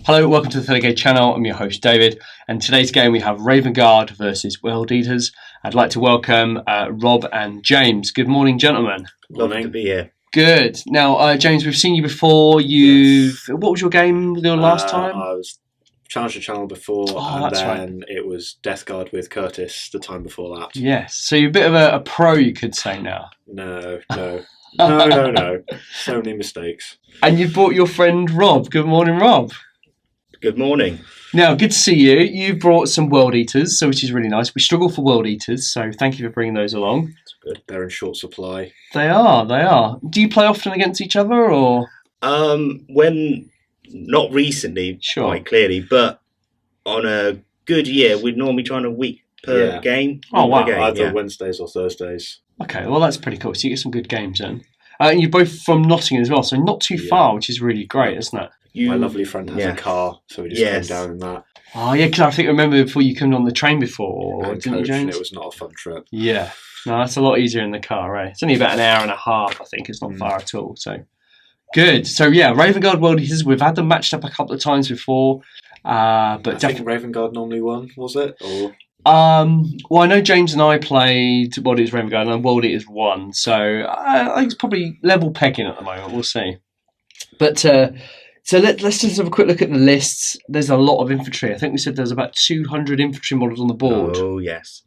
Hello, welcome to the Third Gate channel. I'm your host David, and today's game we have Raven Guard versus World Eaters. I'd like to welcome Rob and James. Good morning, gentlemen. Lovely to be here. Good. Now, James, we've seen you before. What was your game your last time? I was Challenge the Channel before, and that's then it was Death Guard with Curtis the time before that. Yes. So you're a bit of a pro, you could say now. No. So many mistakes. And you've brought your friend Rob. Good morning, Rob. Good morning. Now, good to see you. You brought some World Eaters, which is really nice. We struggle for World Eaters, so thank you for bringing those along. It's good. They're in short supply. They are. Do you play often against each other, or? When not recently, Sure. quite clearly, but on a good year, we'd normally try on a week per game. Oh, wow. Either Wednesdays or Thursdays. Okay, well, that's pretty cool. So you get some good games then. And you're both from Nottingham as well, so not too far, which is really great, isn't it? My lovely friend has a car, so we just came down in that. Oh, yeah, because I remember before you came on the train before, And didn't you, coach, James? and it was not a fun trip. Yeah. No, that's a lot easier in the car, right? It's only about an hour and a half, I think. It's not far at all. So good. So, yeah, Raven Guard World Eaters, we've had them matched up a couple of times before. But I think Raven Guard normally won, was it? Or well, I know James and I played World Eaters Raven Guard and World Eaters won. So I think it's probably level pegging at the moment. We'll see. But so let's just have a quick look at the lists. There's a lot of infantry. I think we said there's about 200 infantry models on the board. Oh, yes.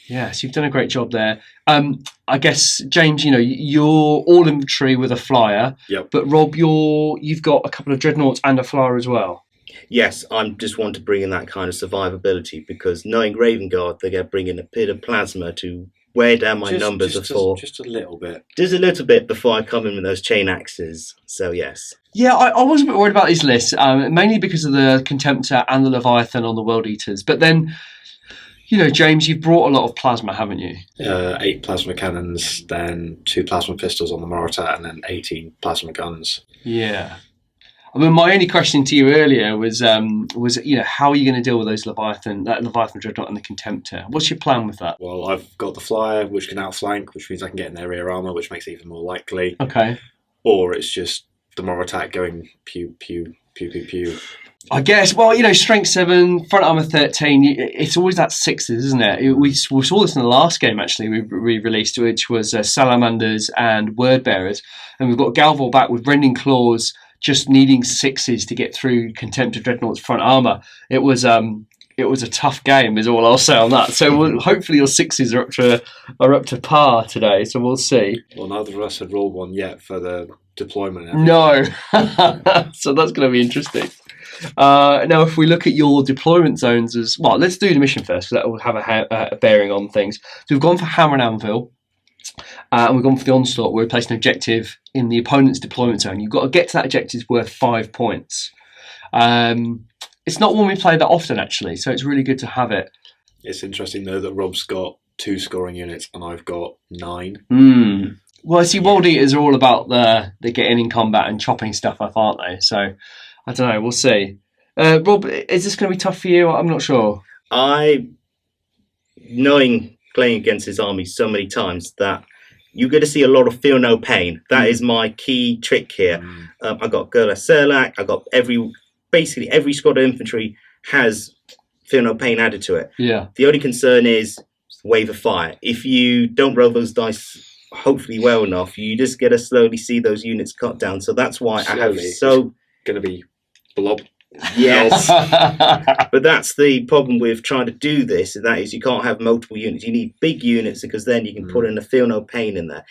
Yes, you've done a great job there. I guess, James, you're all infantry with a flyer. Yep. But Rob, you've got a couple of dreadnoughts and a flyer as well. Yes, I just want to bring in that kind of survivability because knowing Raven Guard, they're going to bring in a bit of plasma to wear down my numbers before. Just a little bit. Just a little bit before I come in with those chain axes. So, yes. Yeah, I was a bit worried about these lists, mainly because of the Contemptor and the Leviathan on the World Eaters. But then, James, you've brought a lot of plasma, haven't you? 8 plasma cannons, then 2 plasma pistols on the Moritat, and then 18 plasma guns. Yeah. I mean, my only question to you earlier was how are you going to deal with that Leviathan Dreadnought and the Contemptor? What's your plan with that? Well, I've got the flyer, which can outflank, which means I can get in their rear armour, which makes it even more likely. Okay. Or it's just the Moritat going pew, pew, pew, pew, pew. I guess, strength 7, front armour 13, it's always that 6s, isn't it? We saw this in the last game, actually, we released, which was Salamanders and Wordbearers. And we've got Galvor back with Rending Claws, just needing 6s to get through Contemptor Dreadnought's front armour. It was a tough game, is all I'll say on that. So hopefully your 6s are up to par today, so we'll see. Well, neither of us had rolled one yet for the deployment. No. So that's going to be interesting. Now, if we look at your deployment zones as well, let's do the mission first, because that will have a bearing on things. So we've gone for Hammer and Anvil, and we've gone for the Onslaught. We're placing an objective in the opponent's deployment zone. You've got to get to that objective worth 5 points. It's not one we play that often, actually, so it's really good to have it. It's interesting, though, that Rob's got 2 scoring units and I've got 9. Well, see, World Eaters are all about the getting in combat and chopping stuff up, aren't they? So, I don't know, we'll see. Rob, is this going to be tough for you? I'm not sure. Knowing playing against his army so many times that you're going to see a lot of feel no pain. That is my key trick here. I got Gerla Serlak. I got basically every squad of infantry has feel no pain added to it. Yeah. The only concern is wave of fire. If you don't roll those dice hopefully well enough, you just get to slowly see those units cut down. So that's why I have so going to be blob. Yes. But that's the problem with trying to do this, and that is you can't have multiple units. You need big units because then you can put in a feel no pain in there.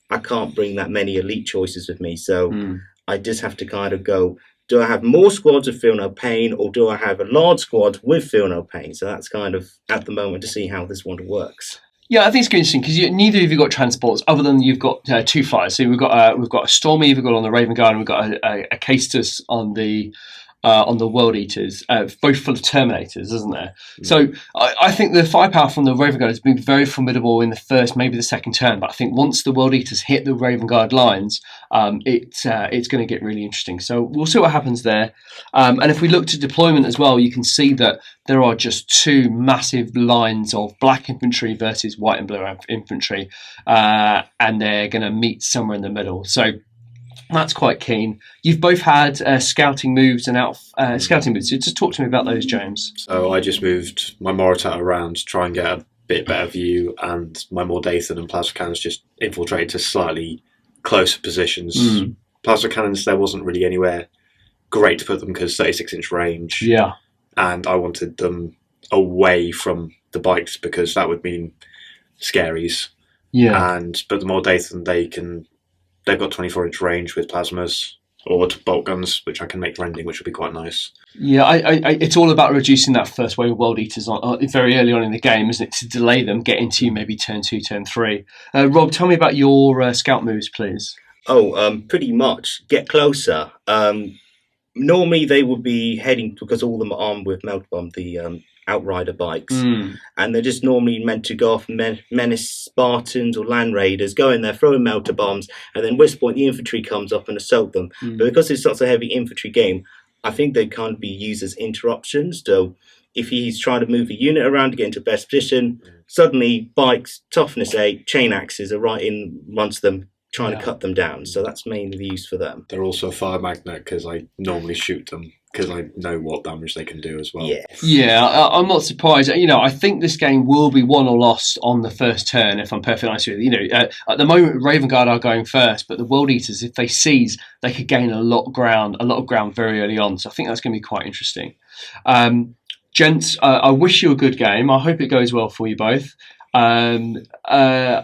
I can't bring that many elite choices with me, so I just have to kind of go, do I have more squads of feel no pain, or do I have a large squad with feel no pain? So that's kind of at the moment to see how this one works. Yeah, I think it's interesting because neither of you got transports, other than you've got 2 flyers. So we've got a Stormy, we've got on the Raven Guard, and we've got a Castus on the World Eaters, both full of Terminators, isn't there? So I think the firepower from the Raven Guard has been very formidable in the first, maybe the second turn. But I think once the World Eaters hit the Raven Guard lines, it's going to get really interesting. So we'll see what happens there. And if we look to deployment as well, you can see that there are just 2 massive lines of black infantry versus white and blue infantry, and they're going to meet somewhere in the middle. So That's quite keen. You've both had scouting moves and scouting moves. So just talk to me about those, James. So I just moved my Moritat around to try and get a bit better view, and my Mordathan and Plasma Cannons just infiltrated to slightly closer positions. Plasma Cannons, there wasn't really anywhere great to put them because 36-inch range. Yeah. And I wanted them away from the bikes because that would mean scaries. Yeah. But the Mordathan, they've got 24-inch range with plasmas or bolt guns, which I can make rending, which would be quite nice. Yeah, it's all about reducing that first wave of World Eaters very early on in the game, isn't it? To delay them, get into maybe turn 2, turn 3. Rob, tell me about your scout moves, please. Pretty much. Get closer. Normally they would be heading, because all of them are armed with Melt Bomb, the Outrider bikes, and they're just normally meant to go off and menace Spartans or Land Raiders, go in there, throw in melter bombs, and then which point the infantry comes up and assault them. But because it's such a heavy infantry game, I think they can't be used as interruptions. So if he's trying to move a unit around to get into best position, suddenly bikes, toughness 8, chain axes are right in amongst them, trying to cut them down. So that's mainly the use for them. They're also a fire magnet because I normally shoot them because I know what damage they can do as well. Yes. Yeah, I'm not surprised. I think this game will be won or lost on the first turn, if I'm perfectly honest with you. At the moment, Raven Guard are going first, but the World Eaters, if they seize, they could gain a lot of ground very early on. So I think that's going to be quite interesting. Gents, I wish you a good game. I hope it goes well for you both. I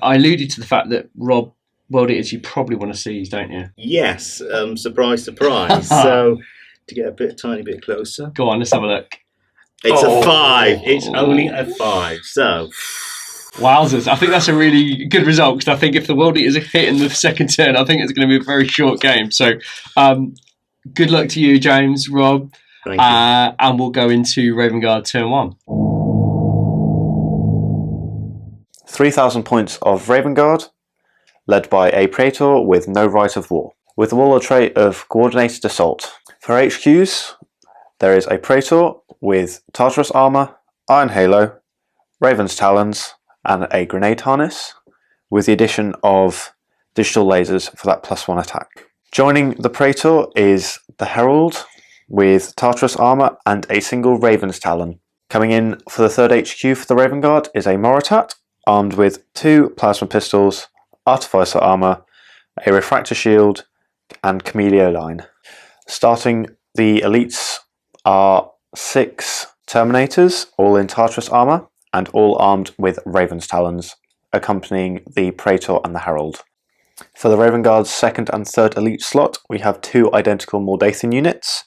alluded to the fact that, Rob, World Eaters you probably want to seize, don't you? Yes. Surprise, surprise. So to get a tiny bit closer. Go on, let's have a look. It's a 5. It's only a 5. So, wowzers! I think that's a really good result because I think if the World Eaters are hit in the second turn, I think it's going to be a very short game. So, good luck to you, James, Rob, thank you. And we'll go into Raven Guard turn 1. 3,000 points of Raven Guard, led by a Praetor with no right of war, with the warlord trait of Coordinated Assault. For HQs, there is a Praetor with Tartarus Armour, Iron Halo, Raven's Talons, and a Grenade Harness, with the addition of digital lasers for that +1 attack. Joining the Praetor is the Herald with Tartarus Armour and a single Raven's Talon. Coming in for the third HQ for the Raven Guard is a Moritat, armed with 2 plasma pistols, Artificer Armour, a Refractor Shield, and Camellia Line. Starting the elites are 6 Terminators, all in Tartarus Armour, and all armed with Raven's Talons, accompanying the Praetor and the Herald. For the Raven Guard's second and third elite slot, we have 2 identical Mordathan units,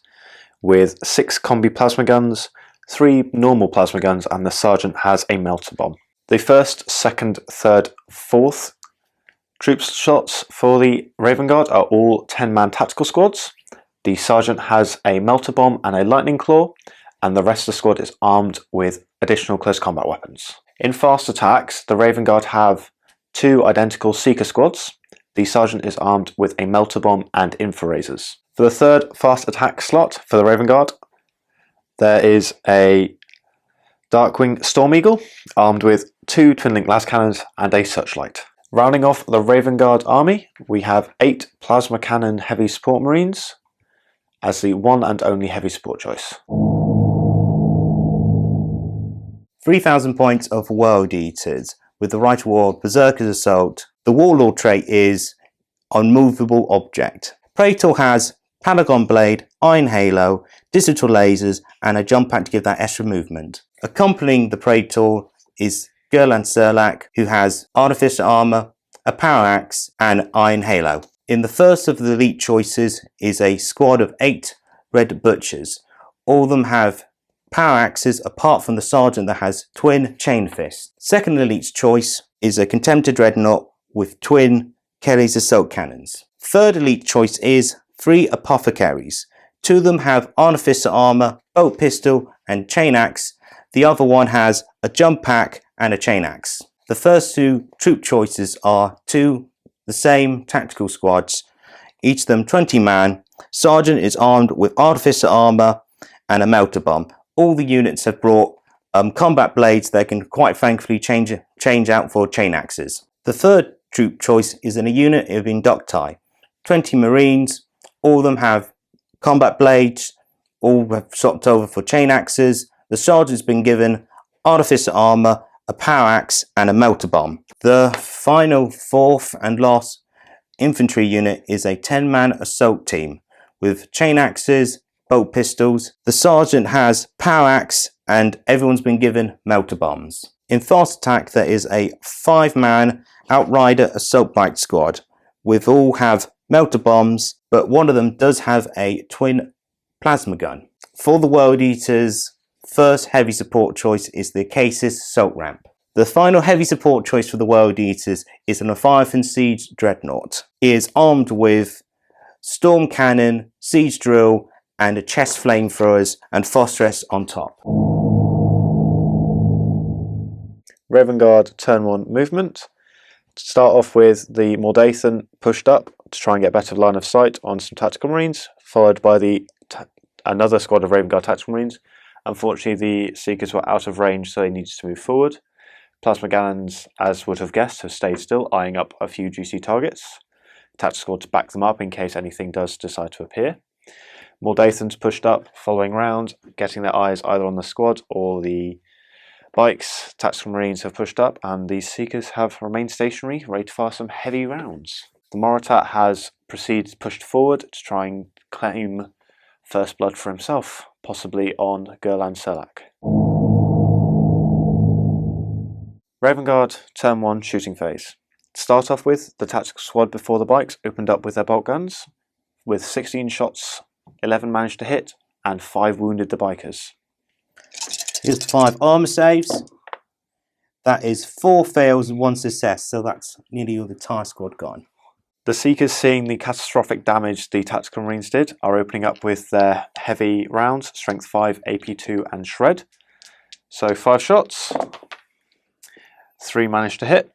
with 6 combi plasma guns, 3 normal plasma guns, and the Sergeant has a melter bomb. The first, second, third, fourth troop slots for the Raven Guard are all 10-man tactical squads. The Sergeant has a melter bomb and a lightning claw, and the rest of the squad is armed with additional close combat weapons. In fast attacks, the Raven Guard have 2 identical Seeker squads. The Sergeant is armed with a melter bomb and infrarazors. For the third fast attack slot for the Raven Guard, there is a Darkwing Storm Eagle, armed with 2 Twin-Link las cannons and a searchlight. Rounding off the Raven Guard army, we have 8 Plasma Cannon Heavy Support Marines as the one and only heavy support choice. 3,000 points of World Eaters with the Right Warlord Berserker's Assault. The Warlord trait is Unmovable Object. Praetor has Paragon Blade, Iron Halo, digital lasers, and a jump pack to give that extra movement. Accompanying the Praetor is Gerlan Serlak, who has Artificer Armour, a Power Axe, and Iron Halo. In the first of the elite choices is a squad of 8 Red Butchers. All of them have power axes apart from the Sergeant that has twin chain fists. Second elite's choice is a Contemptor Dreadnought with twin Kelly's assault cannons. Third elite choice is 3 Apothecaries. 2 of them have Artificer Armour, bolt pistol, and chain axe. The other one has a jump pack and a chain axe. The first 2 troop choices are 2 the same tactical squads, each of them 20 man. Sergeant is armed with Artificer Armour and a melter bomb. All the units have brought combat blades they can quite thankfully change out for chain axes. The third troop choice is in a unit of Inducti. 20 Marines. All of them have combat blades, all have swapped over for chain axes. The sergeant's been given artificer armour, a power axe and a melter bomb. The final 4th and last infantry unit is a 10-man assault team with chain axes, bolt pistols. The sergeant has power axe and everyone's been given melter bombs. In fast attack there is a 5-man outrider assault bike squad with all have melter bombs, but one of them does have a twin plasma gun. For the World Eaters, first heavy support choice is the Acacia Assault Ramp. The final heavy support choice for the World Eaters is a Leviathan Siege Dreadnought. It is armed with storm cannon, siege drill, and a chest flamethrowers and phosphorus on top. Raven Guard turn 1 movement. To start off with, the Mordathan pushed up to try and get better line of sight on some Tactical Marines, followed by another squad of Raven Guard Tactical Marines. Unfortunately, the Seekers were out of range, so they needed to move forward. Plasma Cannons, as would have guessed, have stayed still, eyeing up a few juicy targets. Tactical squad to back them up in case anything does decide to appear. Mordathans pushed up, following round, getting their eyes either on the squad or the bikes. Tactical Marines have pushed up, and the Seekers have remained stationary, ready to fire some heavy rounds. The Moritat has pushed forward to try and claim first blood for himself, possibly on Gerlan Selak. Raven Guard turn 1 shooting phase. To start off with, the tactical squad before the bikes opened up with their bolt guns. With 16 shots, 11 managed to hit, and 5 wounded the bikers. Here's 5 armour saves. That is 4 fails and 1 success, so that's nearly all the entire squad gone. The Seekers, seeing the catastrophic damage the Tactical Marines did, are opening up with their heavy rounds, Strength 5, AP2 and Shred. So 5 shots, 3 managed to hit,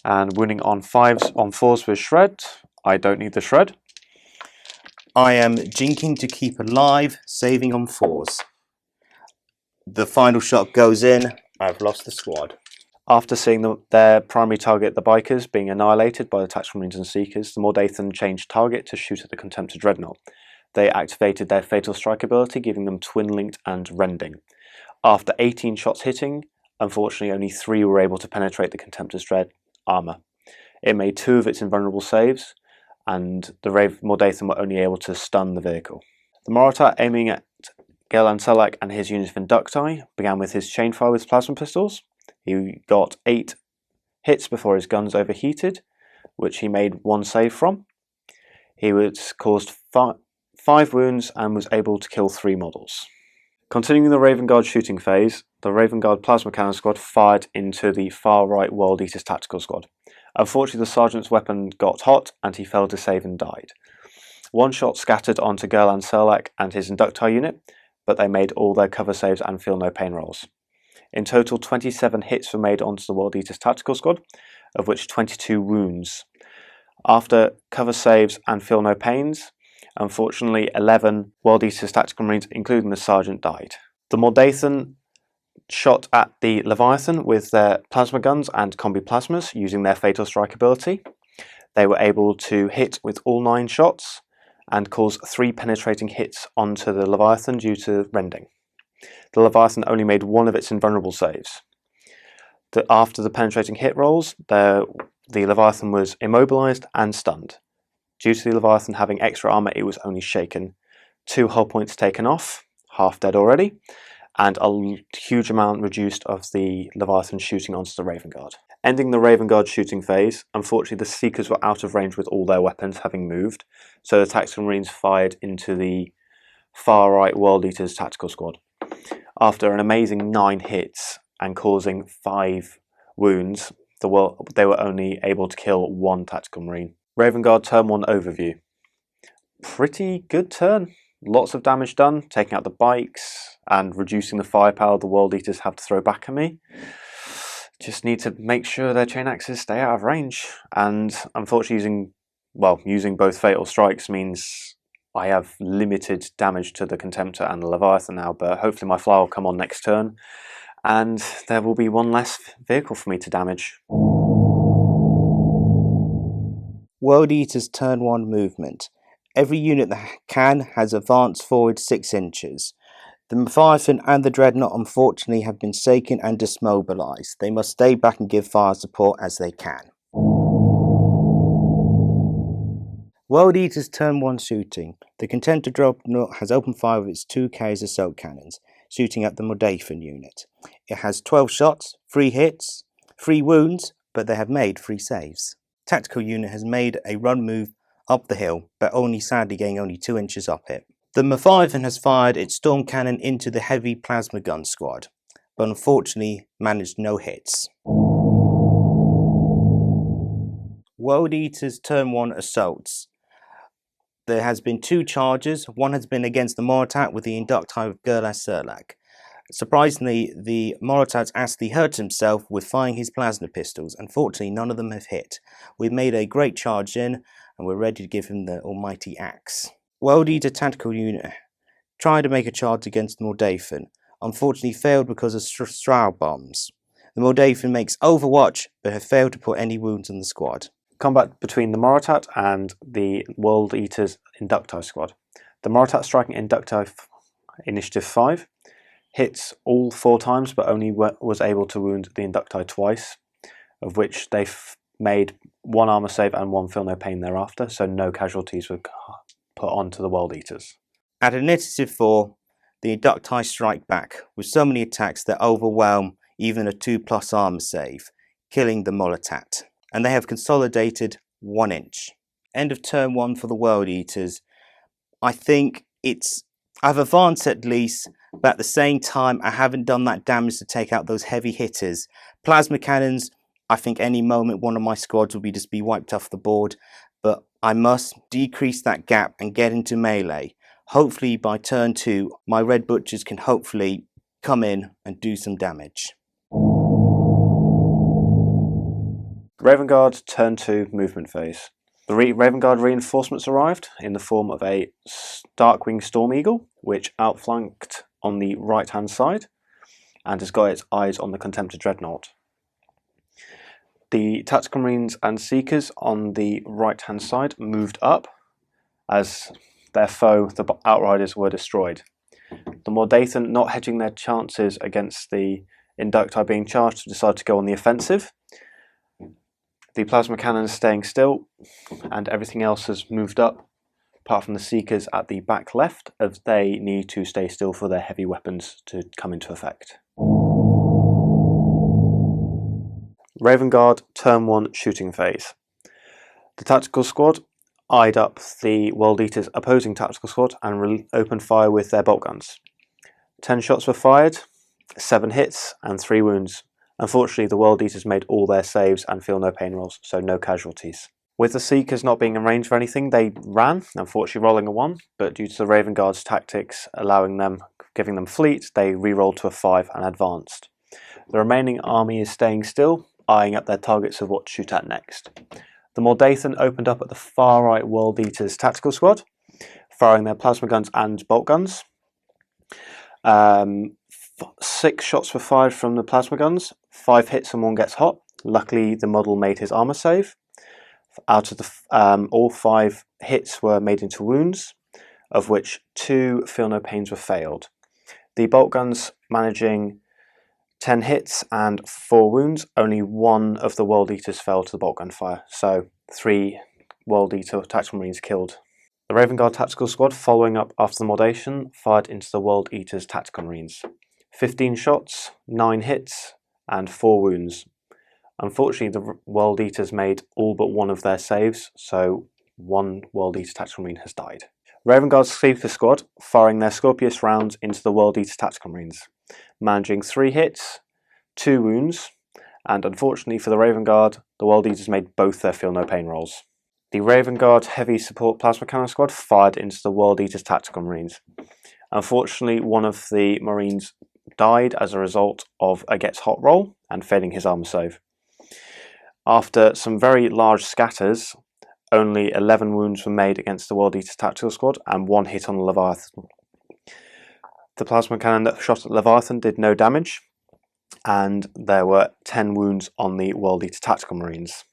and wounding on 4s with Shred. I don't need the Shred. I am jinking to keep alive, saving on 4s. The final shot goes in. I've lost the squad. After seeing their primary target, the bikers, being annihilated by the Tactical Marines and Seekers, the Mordathan changed target to shoot at the Contemptor Dreadnought. They activated their Fatal Strike ability, giving them Twin Linked and Rending. After 18 shots hitting, unfortunately only 3 were able to penetrate the Contemptor's Dread armour. It made 2 of its invulnerable saves, and the Mordathan were only able to stun the vehicle. The Moritat, aiming at Gerlan Selak and his unit of Inducti, began with his chainfire with plasma pistols. He got 8 hits before his guns overheated, which he made 1 save from. He was caused 5 wounds and was able to kill 3 models. Continuing the Raven Guard shooting phase, the Raven Guard Plasma Cannon Squad fired into the far right World Eaters Tactical Squad. Unfortunately, the Sergeant's weapon got hot and he failed to save and died. 1 shot scattered onto Gerlan Selak and his Inducti unit, but they made all their cover saves and feel no pain rolls. In total, 27 hits were made onto the World Eaters Tactical Squad, of which 22 wounds. After cover saves and feel no pains, unfortunately 11 World Eaters Tactical Marines, including the Sergeant, died. The Mordathan shot at the Leviathan with their plasma guns and combi plasmas using their Fatal Strike ability. They were able to hit with all 9 shots and cause 3 penetrating hits onto the Leviathan due to rending. The Leviathan only made 1 of its invulnerable saves. After the penetrating hit rolls, the Leviathan was immobilized and stunned. Due to the Leviathan having extra armor, it was only shaken. 2 hull points taken off, half dead already, and a huge amount reduced of the Leviathan shooting onto the Raven Guard. Ending the Raven Guard shooting phase, unfortunately the Seekers were out of range with all their weapons having moved, so the Tactical Marines fired into the far right World Eaters Tactical Squad. After an amazing 9 hits and causing 5 wounds, they were only able to kill 1 Tactical Marine. Raven Guard turn 1 overview. Pretty good turn. Lots of damage done, taking out the bikes and reducing the firepower the World Eaters have to throw back at me. Just need to make sure their chain axes stay out of range, and unfortunately using both Fatal Strikes means I have limited damage to the Contemptor and the Leviathan now, but hopefully my fly will come on next turn and there will be 1 less vehicle for me to damage. World Eater's turn 1 movement. Every unit that can has advanced forward 6 inches. The Leviathan and the Dreadnought unfortunately have been shaken and dismobilised. They must stay back and give fire support as they can. World Eater's turn 1 shooting. The Contemptor Dreadnought has opened fire with its 2 K's assault cannons, shooting at the Mordathan unit. It has 12 shots, 3 hits, 3 wounds, but they have made 3 saves. Tactical unit has made a run move up the hill, but sadly getting only 2 inches up it. The Leviathan has fired its storm cannon into the heavy plasma gun squad, but unfortunately managed no hits. World Eater's turn 1 assaults. There has been 2 charges. One has been against the Moritat with the Inducti of Gerlas Serlak. Surprisingly, the Moritat actually hurt himself with firing his plasma pistols. Unfortunately, none of them have hit. We've made a great charge in, and we're ready to give him the almighty axe. World Eater tactical unit tried to make a charge against the Mordathan. Unfortunately, failed because of Stroud bombs. The Mordathan makes Overwatch, but have failed to put any wounds on the squad. Combat between the Moritat and the World Eater's Inducti squad. The Moritat striking Inducti Initiative 5 hits all 4 times, but only was able to wound the Inducti twice, of which they made 1 armor save and 1 feel no pain thereafter, so no casualties were put onto the World Eaters. At Initiative 4, the Inducti strike back with so many attacks that overwhelm even a 2+ armor save, killing the Moritat. And they have consolidated 1 inch. End of turn 1 for the World Eaters. I think I've advanced at least, but at the same time I haven't done that damage to take out those heavy hitters. Plasma cannons, I think any moment one of my squads will just be wiped off the board, but I must decrease that gap and get into melee. Hopefully by turn 2 my Red Butchers can hopefully come in and do some damage. Raven Guard turn 2 movement phase. The Raven Guard reinforcements arrived in the form of a Darkwing Storm Eagle, which outflanked on the right hand side and has got its eyes on the Contemptor Dreadnought. The Tactical Marines and Seekers on the right hand side moved up as their foe, the Outriders, were destroyed. The Mordathan, not hedging their chances against the Inducti being charged, decided to go on the offensive. The plasma cannons staying still, and everything else has moved up, apart from the Seekers at the back left, as they need to stay still for their heavy weapons to come into effect. Raven Guard turn 1 shooting phase. The tactical squad eyed up the World Eater's opposing tactical squad and opened fire with their bolt guns. 10 shots were fired, 7 hits and 3 wounds. Unfortunately, the World Eaters made all their saves and feel no pain rolls, so no casualties. With the Seekers not being in range for anything, they ran, unfortunately rolling a 1, but due to the Raven Guard's tactics giving them fleet, they re-rolled to a 5 and advanced. The remaining army is staying still, eyeing up their targets of what to shoot at next. The Mordathan opened up at the far right World Eaters tactical squad, firing their plasma guns and bolt guns. 6 shots were fired from the plasma guns, 5 hits and 1 gets hot. Luckily, the model made his armor save. Out of the all 5 hits were made into wounds, of which 2 feel no pains were failed. The bolt guns managing 10 hits and 4 wounds. Only 1 of the World Eaters fell to the bolt gun fire, so 3 World Eater tactical marines killed. The Raven Guard tactical squad, following up after the Mordathan, fired into the World Eaters tactical marines. 15 shots, 9 hits, and 4 wounds. Unfortunately, the World Eaters made all but 1 of their saves, so 1 World Eater tactical marine has died. Raven Guard's Sleeper squad, firing their Scorpius rounds into the World Eater tactical marines, managing 3 hits, 2 wounds, and unfortunately for the Raven Guard, the World Eaters made both their feel no pain rolls. The Raven Guard Heavy Support Plasma Cannon squad fired into the World Eaters tactical marines. Unfortunately, one of the marines died as a result of a gets hot roll and failing his armor save. After some very large scatters, only 11 wounds were made against the World Eaters tactical squad and 1 hit on the Leviathan. The plasma cannon that shot at Leviathan did no damage, and there were 10 wounds on the World Eater tactical marines.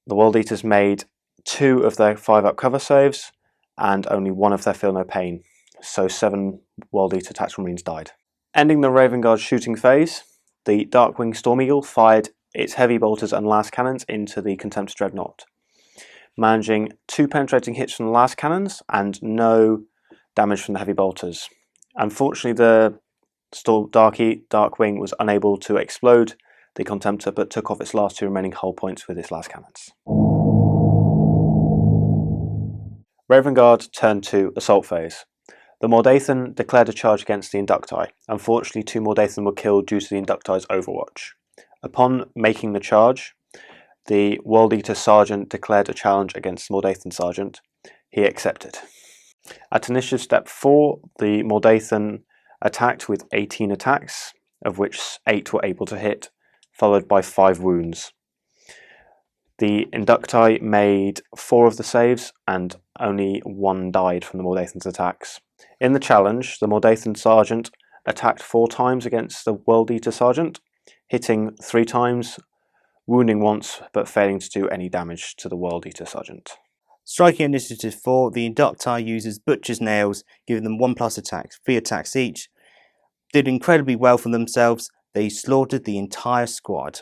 the World Eaters made 2 of their 5-up cover saves and only 1 of their Feel No Pain, so 7 World Eater Tactical Marines died. Ending the Raven Guard shooting phase, the Darkwing Storm Eagle fired its heavy bolters and last cannons into the Contemptor Dreadnought, managing 2 penetrating hits from the last cannons and no damage from the heavy bolters. Unfortunately, the Darkwing was unable to explode the Contemptor, but took off its last 2 remaining hull points with its last cannons. Raven Guard turned to assault phase. The Mordathan declared a charge against the Inducti. Unfortunately, 2 Mordathan were killed due to the Inducti's overwatch. Upon making the charge, the World Eater Sergeant declared a challenge against the Mordathan Sergeant. He accepted. At initiative step 4, the Mordathan attacked with 18 attacks, of which 8 were able to hit, followed by 5 wounds. The Inducti made 4 of the saves and only 1 died from the Mordathan's attacks. In the challenge, the Mordathan Sergeant attacked 4 times against the World Eater Sergeant, hitting 3 times, wounding once, but failing to do any damage to the World Eater Sergeant. Striking initiative 4, the Inducti uses Butcher's Nails, giving them 1+ attacks, 3 attacks each. Did incredibly well for themselves. They slaughtered the entire squad.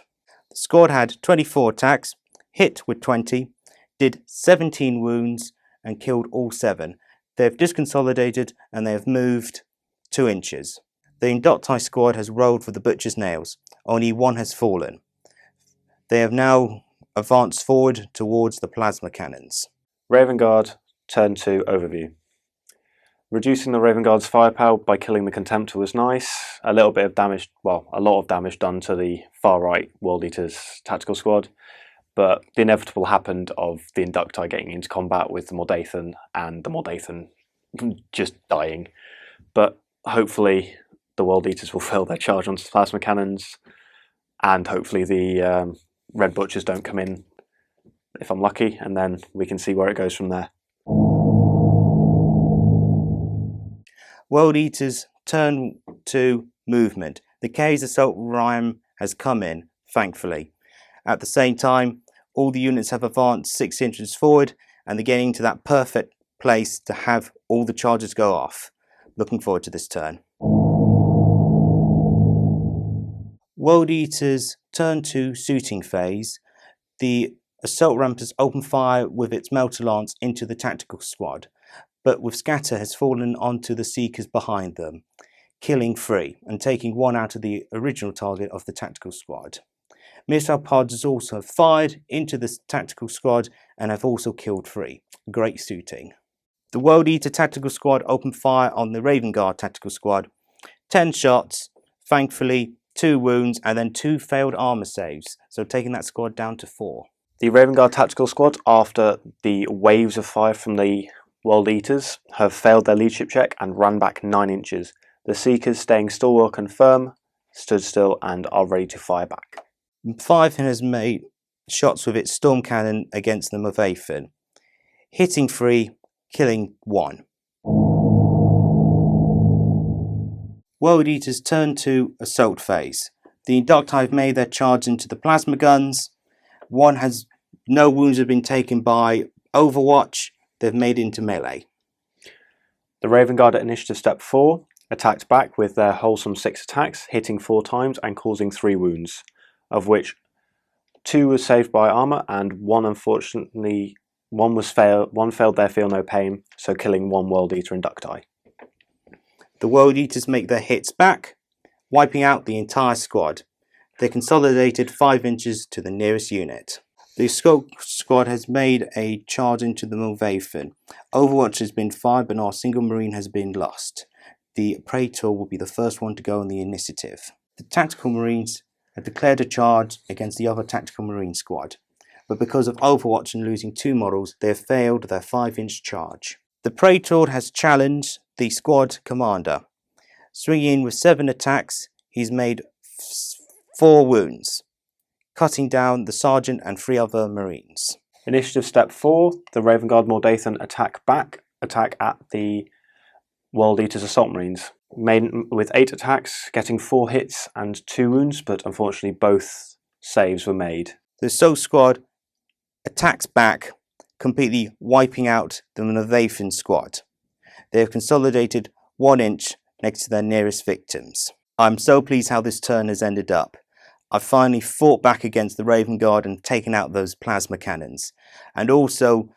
The squad had 24 attacks, hit with 20, did 17 wounds and killed all 7. They have disconsolidated and they have moved 2 inches. The Inducti squad has rolled for the Butcher's Nails. Only 1 has fallen. They have now advanced forward towards the plasma cannons. Raven Guard turned to overview. Reducing the Raven Guard's firepower by killing the Contemptor was nice. A lot of damage done to the far right World Eaters tactical squad, but the inevitable happened of the Inducti getting into combat with the Mordathan and the Mordathan just dying. But hopefully the World Eaters will fail their charge onto the plasma cannons, and hopefully the Red Butchers don't come in if I'm lucky, and then we can see where it goes from there. World Eaters turn to movement. The K's assault ram has come in, thankfully. At the same time, all the units have advanced 6 inches forward and they're getting to that perfect place to have all the charges go off. Looking forward to this turn. World Eaters turn to shooting phase. The assault ramp has opened fire with its melter lance into the tactical squad, but with scatter has fallen onto the Seekers behind them, killing 3 and taking 1 out of the original target of the tactical squad. Missile pods has also fired into the tactical squad and have also killed 3. Great shooting. The World Eater tactical squad opened fire on the Raven Guard tactical squad. 10 shots, thankfully 2 wounds and then 2 failed armor saves, so taking that squad down to 4. The Raven Guard tactical squad, after the waves of fire from the World Eaters, have failed their leadership check and ran back 9 inches. The Seekers, staying stalwart and firm, stood still and are ready to fire back. 5 has made shots with its storm cannon against the Mordathan, hitting 3, killing 1. World Eaters turn to assault phase. The Inducti have made their charge into the plasma guns. No wounds have been taken by Overwatch. They've made into melee. The Raven Guard at initiative step 4 attacked back with their wholesome 6 attacks, hitting 4 times and causing 3 wounds, of which 2 were saved by armor and 1 unfortunately failed their Feel No Pain, so killing 1 World Eater Inducti. The World Eaters make their hits back, wiping out the entire squad. They consolidated 5 inches to the nearest unit. The squad has made a charge into the Mordathan. Overwatch has been fired, but not a single Marine has been lost. The Praetor will be the first one to go on the initiative. The Tactical Marines have declared a charge against the other Tactical Marine squad, but because of Overwatch and losing 2 models, they have failed their 5-inch charge. The Praetor has challenged the squad commander. Swinging in with 7 attacks, he's made 4 wounds, cutting down the sergeant and 3 other Marines. Initiative step 4, the Raven Guard Mordathan attack at the World Eaters Assault Marines. Made with 8 attacks, getting 4 hits and 2 wounds, but unfortunately both saves were made. The assault squad attacks back, completely wiping out the Nothathan squad. They have consolidated 1 inch next to their nearest victims. I'm so pleased how this turn has ended up. I've finally fought back against the Raven Guard and taken out those plasma cannons. And also,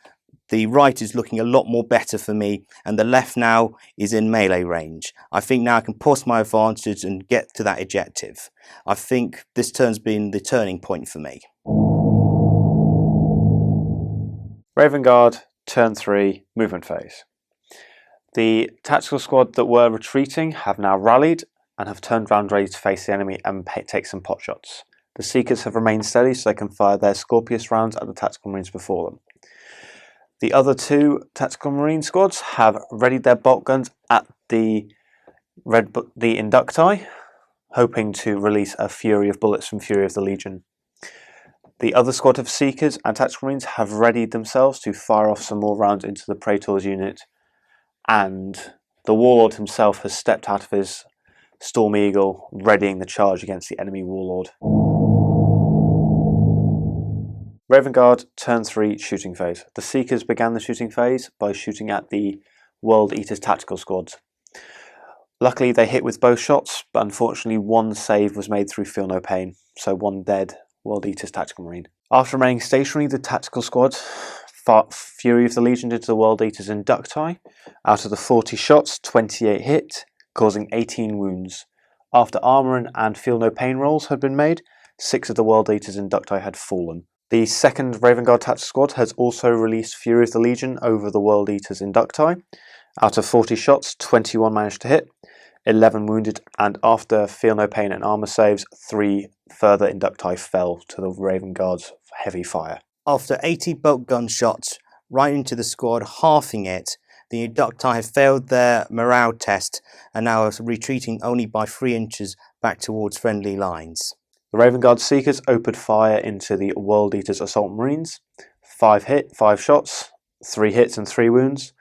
the right is looking a lot more better for me, and the left now is in melee range. I think now I can push my advantage and get to that objective. I think this turn's been the turning point for me. Raven Guard, turn 3, movement phase. The tactical squad that were retreating have now rallied and have turned round ready to face the enemy and take some pot shots. The Seekers have remained steady so they can fire their Scorpius rounds at the Tactical Marines before them. The other 2 Tactical Marine squads have readied their bolt guns at the Inducti, hoping to release a fury of bullets from Fury of the Legion. The other squad of Seekers and Tactical Marines have readied themselves to fire off some more rounds into the Praetor's unit, and the Warlord himself has stepped out of his Storm Eagle, readying the charge against the enemy Warlord. Raven Guard, turn 3, shooting phase. The Seekers began the shooting phase by shooting at the World Eaters tactical squads. Luckily they hit with both shots, but unfortunately 1 save was made through Feel No Pain, so 1 dead World Eaters tactical marine. After remaining stationary, the tactical squad fought Fury of the Legion into the World Eaters Inducti. Out of the 40 shots, 28 hit, causing 18 wounds. After armour and Feel No Pain rolls had been made, 6 of the World Eaters Inducti had fallen. The second Raven Guard tactical squad has also released Fury of the Legion over the World Eaters Inducti. Out of 40 shots, 21 managed to hit, 11 wounded, and after Feel No Pain and armour saves, 3 further Inducti fell to the Raven Guard's heavy fire. After 80 bolt gun shots right into the squad, halving it, the Inducti have failed their morale test and now are retreating only by 3 inches back towards friendly lines. The Raven Guard Seekers opened fire into the World Eaters Assault Marines. 5 shots, 3 hits and 3 wounds.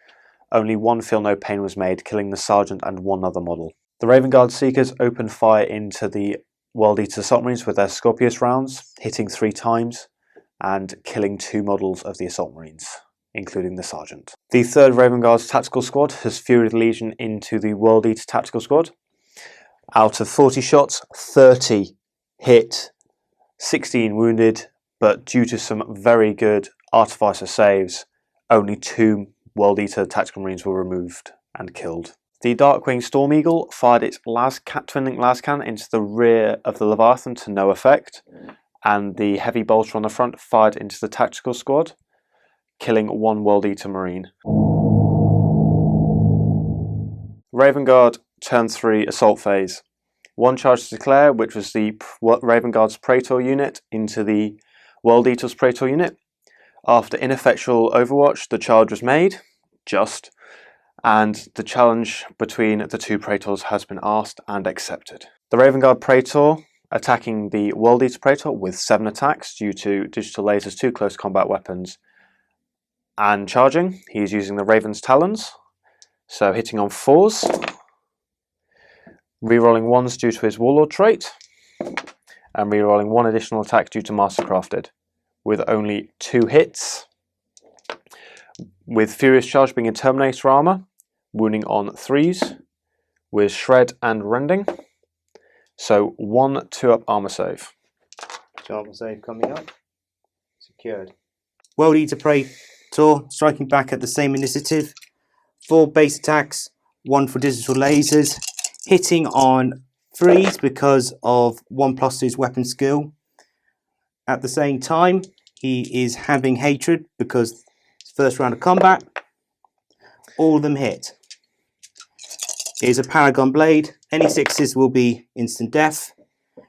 Only 1 Feel No Pain was made, killing the Sergeant and 1 other model. The Raven Guard Seekers opened fire into the World Eaters Assault Marines with their Scorpius rounds, hitting 3 times and killing 2 models of the Assault Marines, including the Sergeant. The 3rd Raven Guard's Tactical Squad has Fury of the Legion into the World Eaters Tactical Squad. Out of 40 shots, 30 hit, 16 wounded, but due to some very good Artificer saves, only 2 World Eater Tactical Marines were removed and killed. The Darkwing Storm Eagle fired its twin-link lascan into the rear of the Leviathan to no effect, and the heavy bolter on the front fired into the tactical squad, killing 1 World Eater Marine. Raven Guard, turn 3, assault phase. 1 charge to declare, which was the Raven Guard's Praetor unit into the World Eater's Praetor unit. After ineffectual overwatch, the charge was made, and the challenge between the 2 Praetors has been asked and accepted. The Raven Guard Praetor attacking the World Eater Praetor with 7 attacks due to Digital Laser's 2 close combat weapons, and charging. He is using the Raven's Talons, so hitting on 4s. Rerolling 1s due to his Warlord trait, and rerolling 1 additional attack due to Mastercrafted, with only 2 hits, with Furious Charge being in Terminator armour, wounding on 3s, with Shred and Rending, so 1 2-up armour save. Armour save coming up. Secured. World Eater Praetor striking back at the same initiative. 4 base attacks, 1 for digital lasers, hitting on 3s because of 1+ to his weapon skill. At the same time, he is having hatred because it's first round of combat. All of them hit. Here's a Paragon Blade. Any 6s will be instant death.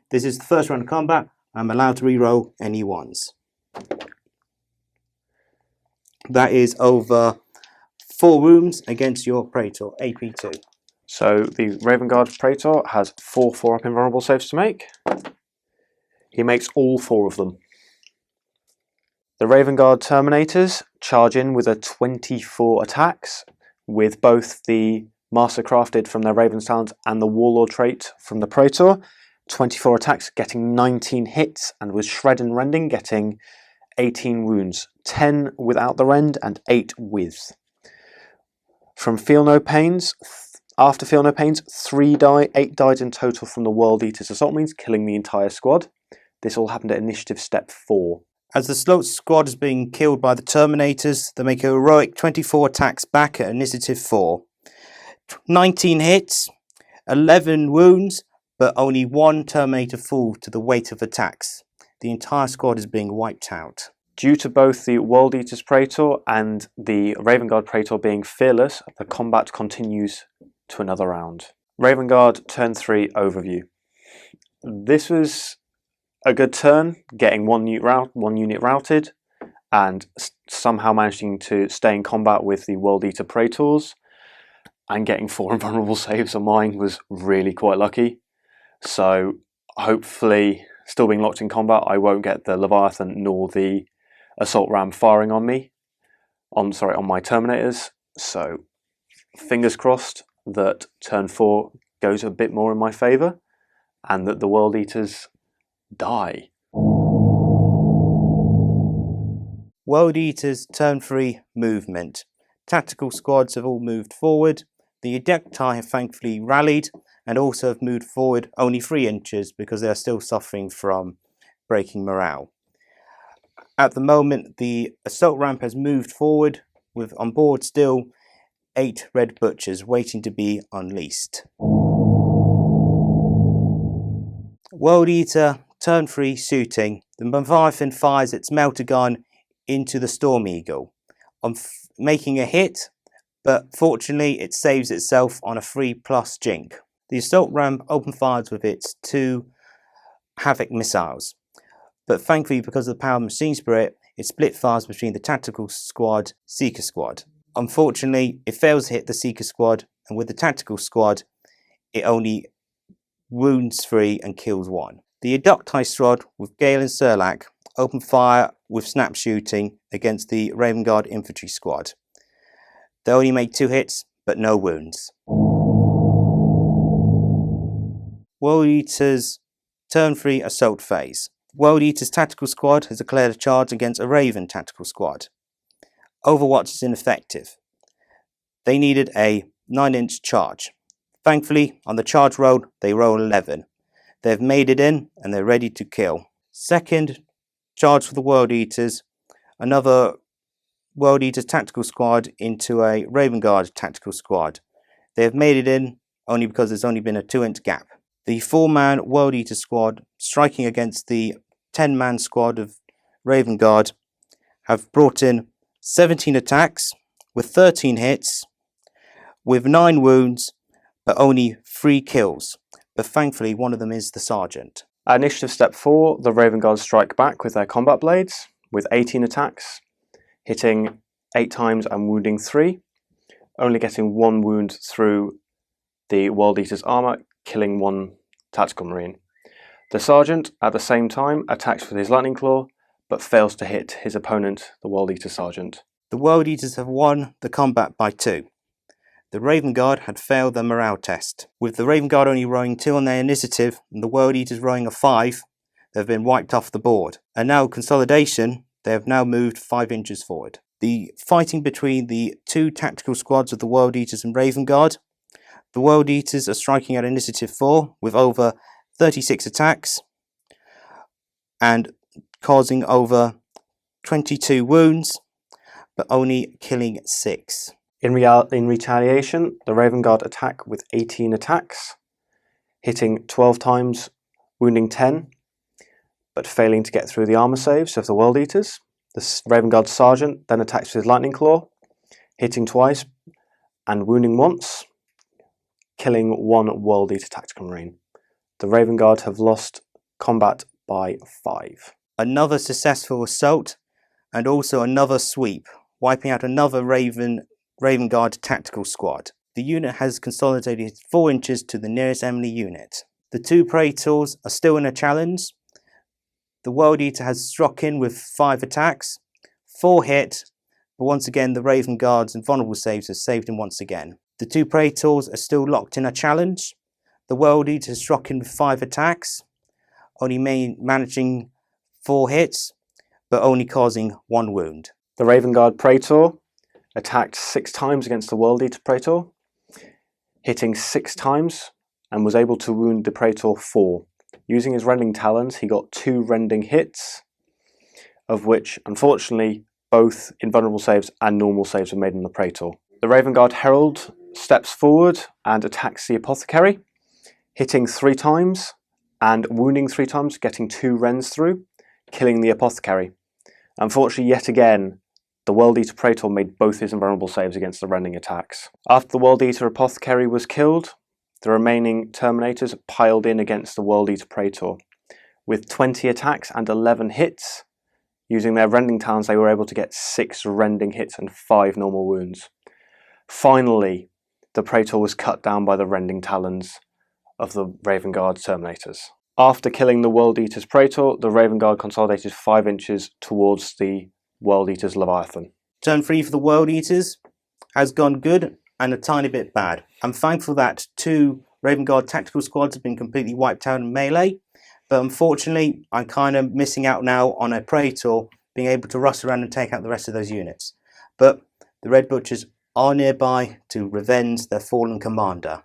This is the first round of combat. I'm allowed to reroll any 1s. That is over 4 wounds against your Praetor, AP2. So the Raven Guard Praetor has 4 4-up invulnerable saves to make. He makes all 4 of them. The Raven Guard Terminators charge in with a 24 attacks, with both the Mastercrafted from their Raven's Talons and the Warlord trait from the Praetor. 24 attacks, getting 19 hits, and with Shred and Rending getting 18 wounds, 10 without the rend and 8 with. From Feel No Pains, after Feel No Pains, 8 died in total from the World Eater's Assault Marines, killing the entire squad. This all happened at Initiative Step 4. As the Sloat squad is being killed by the Terminators, they make a heroic 24 attacks back at Initiative 4. 19 hits, 11 wounds, but only 1 Terminator falls to the weight of attacks. The entire squad is being wiped out. Due to both the World Eater's Praetor and the Raven Guard Praetor being fearless, the combat continues to another round. Raven Guard turn 3 overview. This was a good turn, getting one unit routed, and somehow managing to stay in combat with the World Eater Praetors, and getting 4 invulnerable saves on mine was really quite lucky. So hopefully, still being locked in combat, I won't get the Leviathan nor the Assault Ram firing on me, on my Terminators. So fingers crossed that turn 4 goes a bit more in my favour, and that the World Eaters die. World Eaters turn 3 movement. Tactical squads have all moved forward. The Adepti have thankfully rallied and also have moved forward only 3 inches because they are still suffering from breaking morale. At the moment, the assault ramp has moved forward with on board still 8 Red Butchers waiting to be unleashed. World Eater turn 3 shooting. The Leviathan fires its melter gun into the Storm Eagle, making a hit, but fortunately it saves itself on a 3+ jink. The assault ramp open fires with its 2 Havoc missiles, but thankfully because of the power of Machine Spirit, it split fires between the tactical squad, Seeker squad. Unfortunately, it fails to hit the Seeker squad, and with the tactical squad, it only wounds 3 and kills 1. The Adepti squad with Gale and Serlak open fire with snap shooting against the Raven Guard infantry squad. They only make 2 hits, but no wounds. World Eater's turn 3 assault phase. World Eater's tactical squad has declared a charge against a Raven tactical squad. Overwatch is ineffective. They needed a 9-inch charge. Thankfully, on the charge roll, they roll 11. They've made it in and they're ready to kill. Second charge for the World Eaters, another World Eaters tactical squad into a Raven Guard tactical squad. They have made it in only because there's only been a 2-inch gap. The 4-man World Eater squad striking against the 10-man squad of Raven Guard have brought in 17 attacks with 13 hits, with 9 wounds, but only 3 kills. But thankfully, one of them is the Sergeant. At Initiative Step 4, the Raven Guard strike back with their combat blades, with 18 attacks, hitting 8 times and wounding 3, only getting 1 wound through the World Eater's armour, killing 1 tactical marine. The Sergeant, at the same time, attacks with his Lightning Claw, but fails to hit his opponent, the World Eater Sergeant. The World Eaters have won the combat by 2. The Raven Guard had failed their morale test. With the Raven Guard only rolling 2 on their initiative and the World Eaters rolling a 5, they have been wiped off the board. And now consolidation, they have now moved 5 inches forward. The fighting between the 2 tactical squads of the World Eaters and Raven Guard. The World Eaters are striking at initiative 4 with over 36 attacks and causing over 22 wounds, but only killing 6. In retaliation, the Raven Guard attack with 18 attacks, hitting 12 times, wounding 10, but failing to get through the armour saves of the World Eaters. The Raven Guard Sergeant then attacks with his Lightning Claw, hitting twice and wounding once, killing 1 World Eater Tactical Marine. The Raven Guard have lost combat by 5. Another successful assault and also another sweep, wiping out another Raven Guard tactical squad. The unit has consolidated 4 inches to the nearest enemy unit. The 2 Praetors are still in a challenge. The World Eater has struck in with 5 attacks, 4 hit, but once again the Raven Guard's invulnerable saves have saved him once again. The 2 Praetors are still locked in a challenge. The World Eater has struck in with 5 attacks, only managing 4 hits, but only causing 1 wound. The Raven Guard Praetor attacked 6 times against the World Eater Praetor, hitting 6 times, and was able to wound the Praetor 4. Using his Rending Talons, he got 2 rending hits, of which, unfortunately, both invulnerable saves and normal saves were made on the Praetor. The Raven Guard Herald steps forward and attacks the Apothecary, hitting 3 times and wounding 3 times, getting 2 rends through, killing the Apothecary. Unfortunately, yet again, the World Eater Praetor made both his invulnerable saves against the rending attacks. After the World Eater Apothecary was killed, the remaining Terminators piled in against the World Eater Praetor. With 20 attacks and 11 hits, using their Rending Talons, they were able to get 6 rending hits and 5 normal wounds. Finally, the Praetor was cut down by the Rending Talons of the Raven Guard Terminators. After killing the World Eater's Praetor, the Raven Guard consolidated 5 inches towards the World Eater's Leviathan. Turn 3 for the World Eaters has gone good and a tiny bit bad. I'm thankful that 2 Raven Guard tactical squads have been completely wiped out in melee, but unfortunately I'm kind of missing out now on a Praetor being able to rush around and take out the rest of those units. But the Red Butchers are nearby to revenge their fallen commander.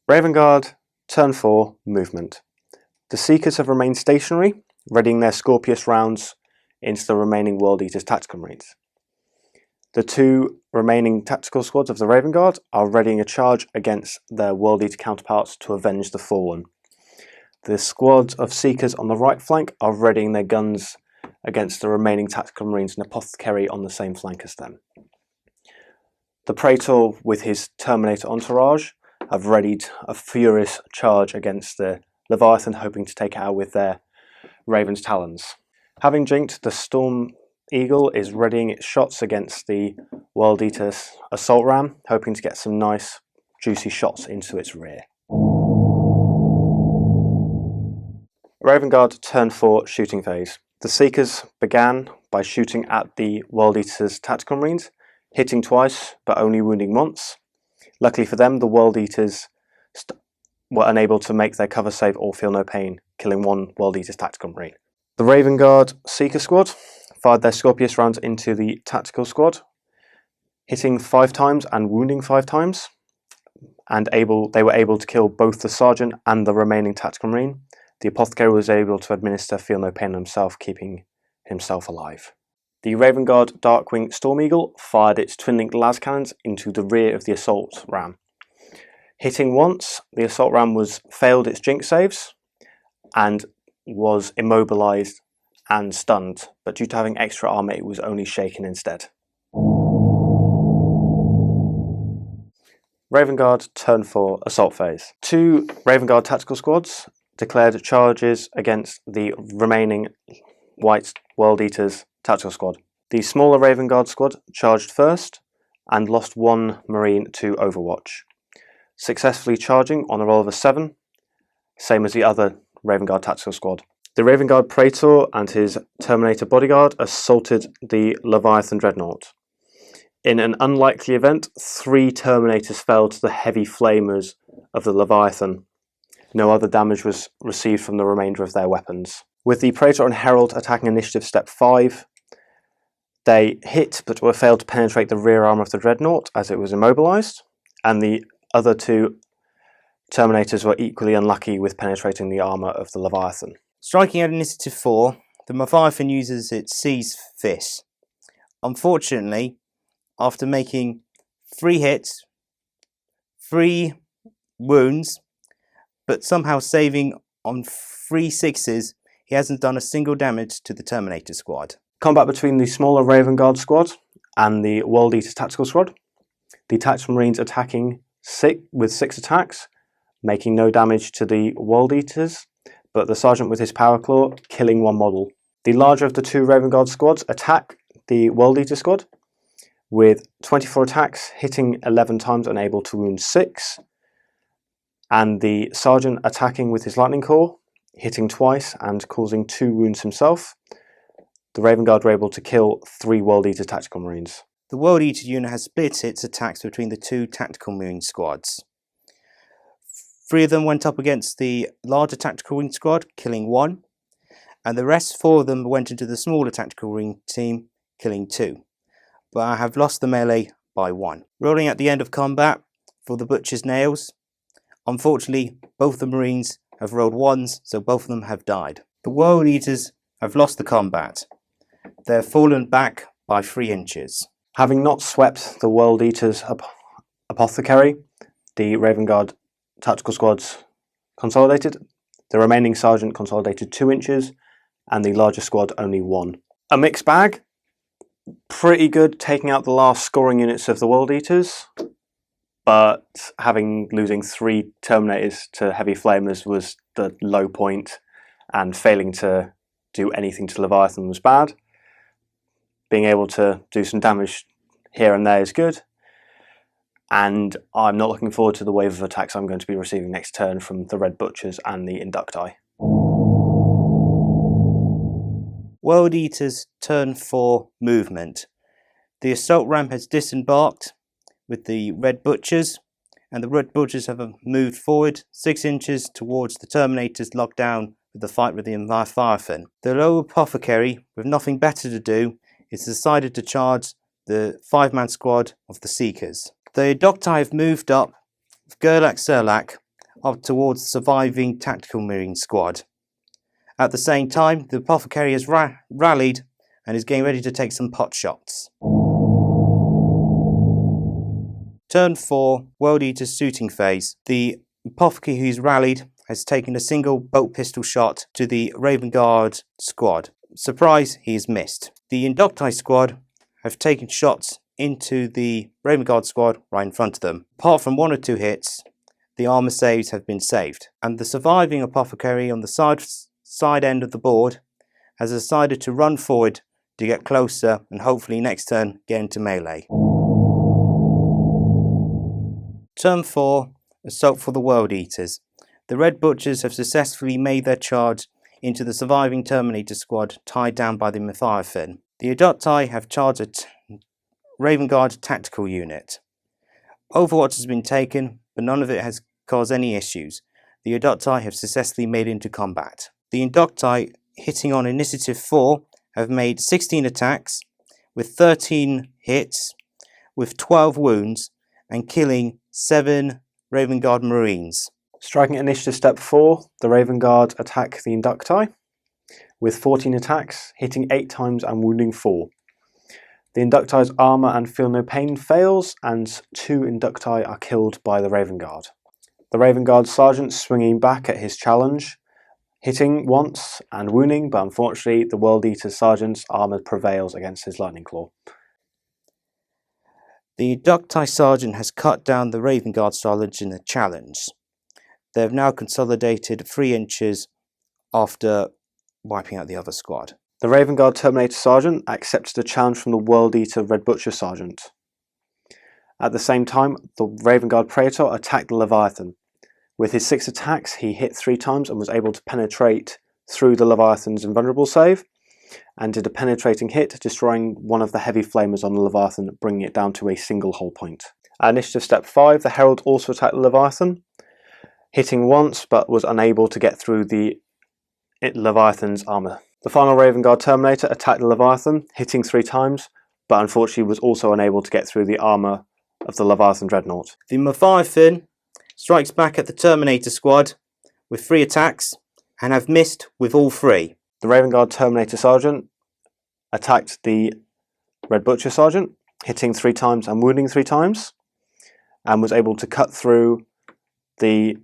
Raven Guard, turn 4, movement. The Seekers have remained stationary, readying their Scorpius rounds into the remaining World Eater's Tactical Marines. The 2 remaining tactical squads of the Raven Guard are readying a charge against their World Eater counterparts to avenge the fallen. The squads of Seekers on the right flank are readying their guns against the remaining Tactical Marines and Apothecary on the same flank as them. The Praetor, with his Terminator entourage, have readied a furious charge against the Leviathan, hoping to take it out with their Raven's Talons. Having jinked, the Storm Eagle is readying its shots against the World Eater's Assault Ram, hoping to get some nice, juicy shots into its rear. Raven Guard turn 4 shooting phase. The Seekers began by shooting at the World Eater's Tactical Marines, hitting twice but only wounding once. Luckily for them, the World Eaters were unable to make their cover save or feel no pain, killing 1 World Eater's Tactical Marine. The Raven Guard Seeker Squad fired their Scorpius rounds into the Tactical Squad, hitting 5 times and wounding 5 times, and they were able to kill both the Sergeant and the remaining Tactical Marine. The Apothecary was able to administer feel no pain himself, keeping himself alive. The Raven Guard Darkwing Storm Eagle fired its twin-linked las cannons into the rear of the Assault Ram. Hitting once, the Assault Ram failed its jink saves and was immobilized and stunned, but due to having extra armor, it was only shaken instead. Raven Guard turn 4 assault phase. 2 Raven Guard tactical squads declared charges against the remaining White World Eaters tactical squad. The smaller Raven Guard squad charged first and lost 1 Marine to Overwatch, successfully charging on a roll of a 7, same as the other Raven Guard tactical squad. The Raven Guard Praetor and his Terminator bodyguard assaulted the Leviathan Dreadnought. In an unlikely event, 3 Terminators fell to the heavy flamers of the Leviathan. No other damage was received from the remainder of their weapons. With the Praetor and Herald attacking initiative step 5, they hit but were failed to penetrate the rear armour of the Dreadnought as it was immobilised, and the other 2 Terminators were equally unlucky with penetrating the armour of the Leviathan. Striking at initiative 4, the Leviathan uses its Seize Fist. Unfortunately, after making 3 hits, 3 wounds, but somehow saving on 3 sixes, he hasn't done a single damage to the Terminator squad. Combat between the smaller Raven Guard squad and the World Eaters tactical squad. The Tactical Marines attacking with 6 attacks, making no damage to the World Eaters, but the Sergeant with his Power Claw killing 1 model. The larger of the 2 Raven Guard squads attack the World Eater squad with 24 attacks, hitting 11 times and able to wound 6, and the Sergeant attacking with his Lightning Core, hitting twice and causing 2 wounds himself. The Raven Guard were able to kill 3 World Eater tactical Marines. The World Eater unit has split its attacks between the 2 tactical Marine squads. 3 of them went up against the larger tactical wing squad, killing 1, and the rest 4 of them went into the smaller tactical marine team, killing 2. But I have lost the melee by 1. Rolling at the end of combat for the Butcher's Nails. Unfortunately, both the Marines have rolled 1s, so both of them have died. The World Eaters have lost the combat. They have fallen back by 3 inches. Having not swept the World Eaters apothecary, the Raven Guard tactical squads consolidated. The remaining sergeant consolidated 2 inches, and the larger squad only 1. A mixed bag. Pretty good taking out the last scoring units of the World Eaters, but losing 3 Terminators to Heavy Flamers was the low point, and failing to do anything to Leviathan was bad. Being able to do some damage here and there is good, and I'm not looking forward to the wave of attacks I'm going to be receiving next turn from the Red Butchers and the Inducti. World Eaters turn 4 movement. The assault ramp has disembarked with the Red Butchers, and the Red Butchers have moved forward 6 inches towards the Terminators locked down with the fight with the Leviathan. The low apothecary, with nothing better to do, is decided to charge the 5-man squad of the Seekers. The Inducti have moved up with Gerlach Serlach up towards the surviving tactical marine squad. At the same time, the apothecary has rallied and is getting ready to take some pot shots. Turn 4, World Eater's shooting phase. The apothecary who's rallied has taken a single bolt pistol shot to the Raven Guard squad. Surprise, he is missed. The Inducti squad have taken shots into the Raven Guard squad right in front of them. Apart from 1 or 2 hits, the armor saves have been saved, and the surviving apothecary on the side end of the board has decided to run forward to get closer and hopefully next turn get into melee. Turn 4, Assault for the World Eaters. The Red Butchers have successfully made their charge into the surviving Terminator squad tied down by the Leviathan. The Inducti have charged a Raven Guard tactical unit. Overwatch has been taken, but none of it has caused any issues. The Inducti have successfully made into combat. The Inducti, hitting on Initiative 4, have made 16 attacks with 13 hits, with 12 wounds, and killing 7 Raven Guard Marines. Striking Initiative Step 4, the Raven Guard attack the Inducti with 14 attacks, hitting 8 times and wounding 4. The Inducti's armour and feel no pain fails, and 2 Inducti are killed by the Raven Guard. The Raven Guard sergeant swinging back at his challenge, hitting once and wounding, but unfortunately the World Eater sergeant's armour prevails against his Lightning Claw. The Inducti sergeant has cut down the Raven Guard sergeant in the challenge. They have now consolidated 3 inches after wiping out the other squad. The Raven Guard Terminator sergeant accepted a challenge from the World Eater Red Butcher sergeant. At the same time, the Raven Guard Praetor attacked the Leviathan. With his 6 attacks, he hit 3 times and was able to penetrate through the Leviathan's invulnerable save, and did a penetrating hit, destroying one of the heavy flamers on the Leviathan, bringing it down to a single hull point. At Initiative Step 5, the Herald also attacked the Leviathan, hitting once but was unable to get through the Leviathan's armour. The final Raven Guard Terminator attacked the Leviathan, hitting 3 times, but unfortunately was also unable to get through the armour of the Leviathan Dreadnought. The Leviathan strikes back at the Terminator squad with 3 attacks and have missed with all 3. The Raven Guard Terminator sergeant attacked the Red Butcher sergeant, hitting 3 times and wounding 3 times, and was able to cut through the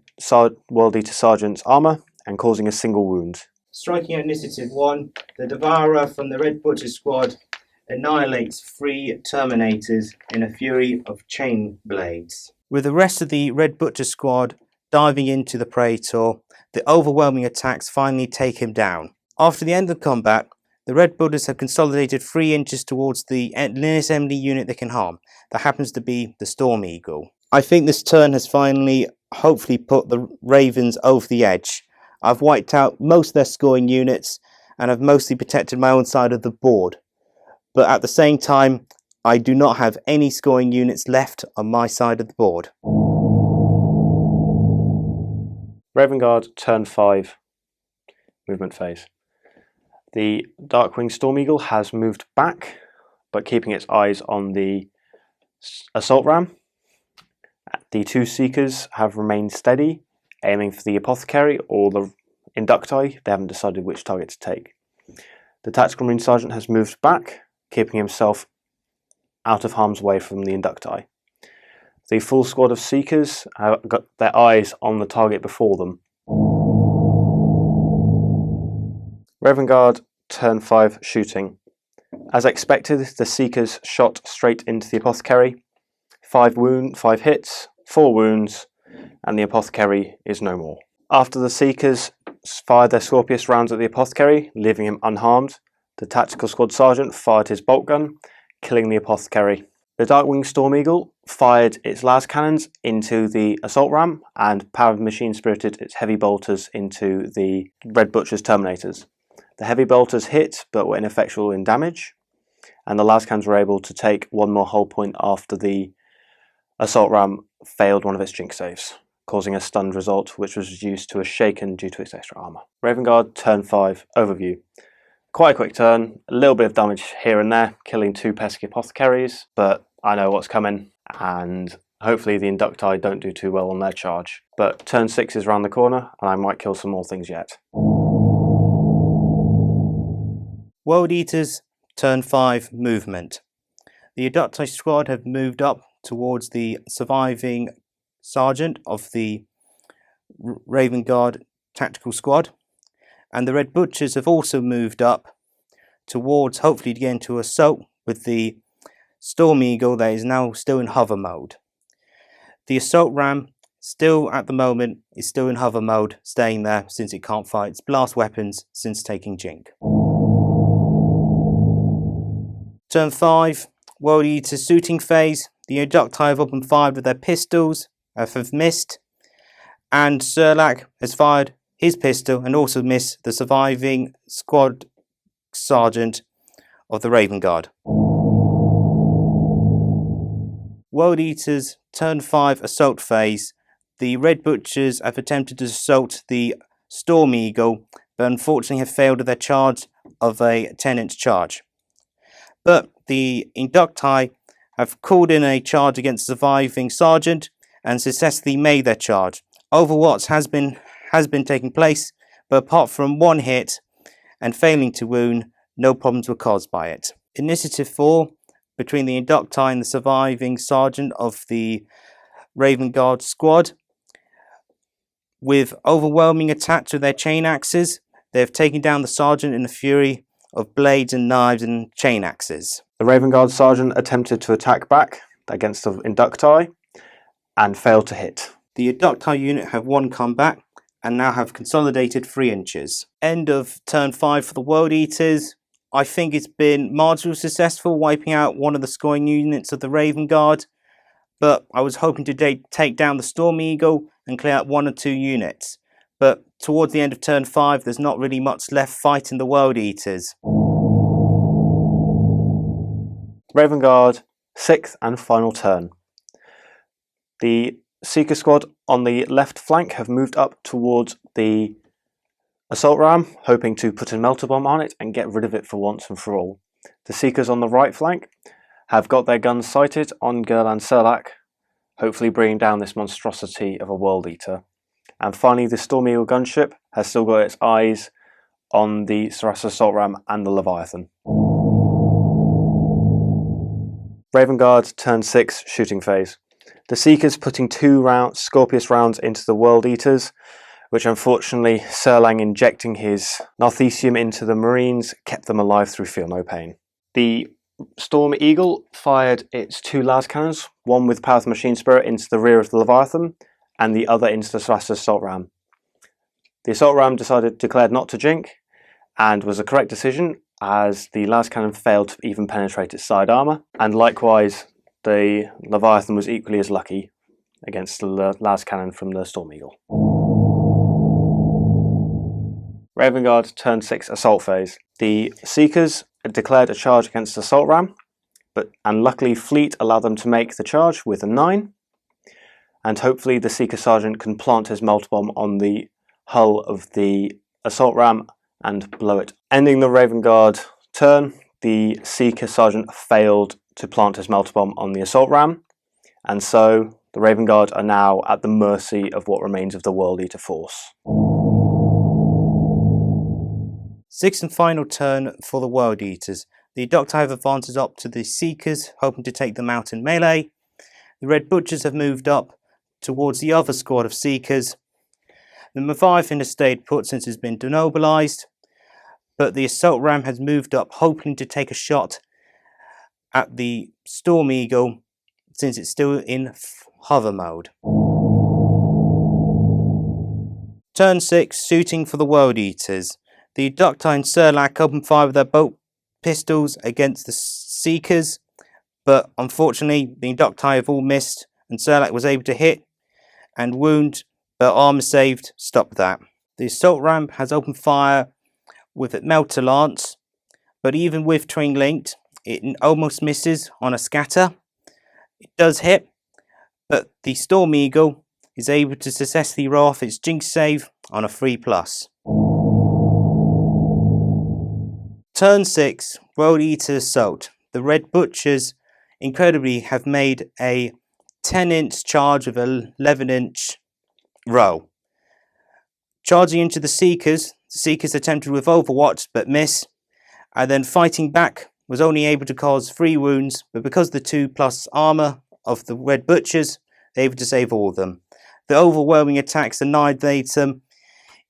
World Eater sergeant's armour and causing a single wound. Striking at Initiative 1, the Devourer from the Red Butcher squad annihilates 3 Terminators in a fury of chain blades. With the rest of the Red Butcher squad diving into the Praetor, the overwhelming attacks finally take him down. After the end of combat, the Red Butchers have consolidated 3 inches towards the nearest enemy unit they can harm. That happens to be the Storm Eagle. I think this turn has finally, hopefully, put the Ravens over the edge. I've wiped out most of their scoring units and have mostly protected my own side of the board. But at the same time, I do not have any scoring units left on my side of the board. Raven Guard, turn 5, movement phase. The Darkwing Storm Eagle has moved back, but keeping its eyes on the assault ram. The two Seekers have remained steady, aiming for the Apothecary or the Inducti. They haven't decided which target to take. The Tactical Marine Sergeant has moved back, keeping himself out of harm's way from the Inducti. The full squad of Seekers have got their eyes on the target before them. Raven Guard, turn 5, shooting. As expected, the Seekers shot straight into the Apothecary. 5 hits, 4 wounds, and the Apothecary is no more. After the Seekers fired their Scorpius rounds at the Apothecary, leaving him unharmed, the Tactical Squad Sergeant fired his bolt gun, killing the Apothecary. The Darkwing Storm Eagle fired its las cannons into the assault ram and powered machine spirited its heavy bolters into the Red Butcher's Terminators. The heavy bolters hit but were ineffectual in damage, and the las cannons were able to take one more hull point after the assault ram failed one of its jink saves, causing a stunned result which was reduced to a shaken due to its extra armour. Raven Guard, turn 5, overview. Quite a quick turn, a little bit of damage here and there, killing 2 pesky Apothecaries, but I know what's coming, and hopefully the Inducti don't do too well on their charge. But turn 6 is round the corner, and I might kill some more things yet. World Eaters, turn 5, movement. The Inducti squad have moved up towards the surviving sergeant of the Raven Guard tactical squad, and the Red Butchers have also moved up towards, hopefully to get into assault with the Storm Eagle that is now still in hover mode. The assault ram still at the moment is still in hover mode, staying there since it can't fire its blast weapons since taking jink. Turn 5, World Eater shooting phase. The Inducti have opened fire with their pistols, have missed, and Serlac has fired his pistol and also missed the surviving squad sergeant of the Raven Guard. World Eaters, turn 5, assault phase. The Red Butchers have attempted to assault the Storm Eagle, but unfortunately have failed at their charge of a 10-inch charge. But the Inducti have called in a charge against the surviving sergeant and successfully made their charge. Overwatch has been taking place, but apart from 1 hit and failing to wound, no problems were caused by it. Initiative 4 between the Inducti and the surviving sergeant of the Raven Guard squad. With overwhelming attacks with their chain axes, they have taken down the sergeant in a fury of blades and knives and chain axes. The Raven Guard Sergeant attempted to attack back against the Inducti and failed to hit. The Inducti unit have 1 comeback and now have consolidated 3 inches. End of turn 5 for the World Eaters. I think it's been marginally successful, wiping out one of the scoring units of the Raven Guard, but I was hoping to take down the Storm Eagle and clear out 1 or 2 units. But towards the end of turn 5, there's not really much left fighting the World Eaters. Raven Guard, 6th and final turn. The Seeker squad on the left flank have moved up towards the assault ram, hoping to put a melter bomb on it and get rid of it for once and for all. The Seekers on the right flank have got their guns sighted on Gerlan Serlac, hopefully bringing down this monstrosity of a World Eater. And finally, the Storm Eagle gunship has still got its eyes on the Sarasa assault ram and the Leviathan. Raven Guard, turn 6, shooting phase. The Seekers putting 2 Scorpius rounds into the World Eaters, which unfortunately Serlang injecting his Narthesium into the Marines kept them alive through Feel No Pain. The Storm Eagle fired its 2 las cannons, one with Power of the Machine Spirit into the rear of the Leviathan, and the other into the Sarasa assault ram. The assault ram declared not to jink, and was a correct decision, as the las cannon failed to even penetrate its side armour, and likewise the Leviathan was equally as lucky against the las cannon from the Storm Eagle. Raven Guard, turn 6, assault phase. The Seekers declared a charge against the assault ram, and luckily Fleet allowed them to make the charge with a 9, and hopefully the Seeker Sergeant can plant his melter bomb on the hull of the assault ram and blow it. Ending the Raven Guard turn, the Seeker Sergeant failed to plant his melter bomb on the assault ram, and so the Raven Guard are now at the mercy of what remains of the World Eater force. Sixth and final turn for the World Eaters. The Doctor have advances up to the Seekers, hoping to take them out in melee. The Red Butchers have moved up towards the other squad of Seekers. The Leviathan has stayed put since it's been demobilised, but the Assault Ram has moved up, hoping to take a shot at the Storm Eagle since it's still in hover mode. Turn 6, shooting for the World Eaters. The Doctor and Surlac open fire with their bolt pistols against the Seekers, but unfortunately the Doctor have all missed, and Surlac was able to hit and wound, but armor saved stopped that. The Assault Ram has opened fire with its Melter Lance, but even with Twin linked, it almost misses on a scatter. It does hit, but the Storm Eagle is able to successfully roll off its Jinx save on a 3+. Turn 6, World Eater Assault. The Red Butchers, incredibly, have made a 10-inch charge with an 11-inch roll. Charging into the Seekers attempted with Overwatch but missed, and then fighting back was only able to cause 3 wounds, but because the 2+ armour of the Red Butchers, they're able to save all of them. The overwhelming attacks annihilate them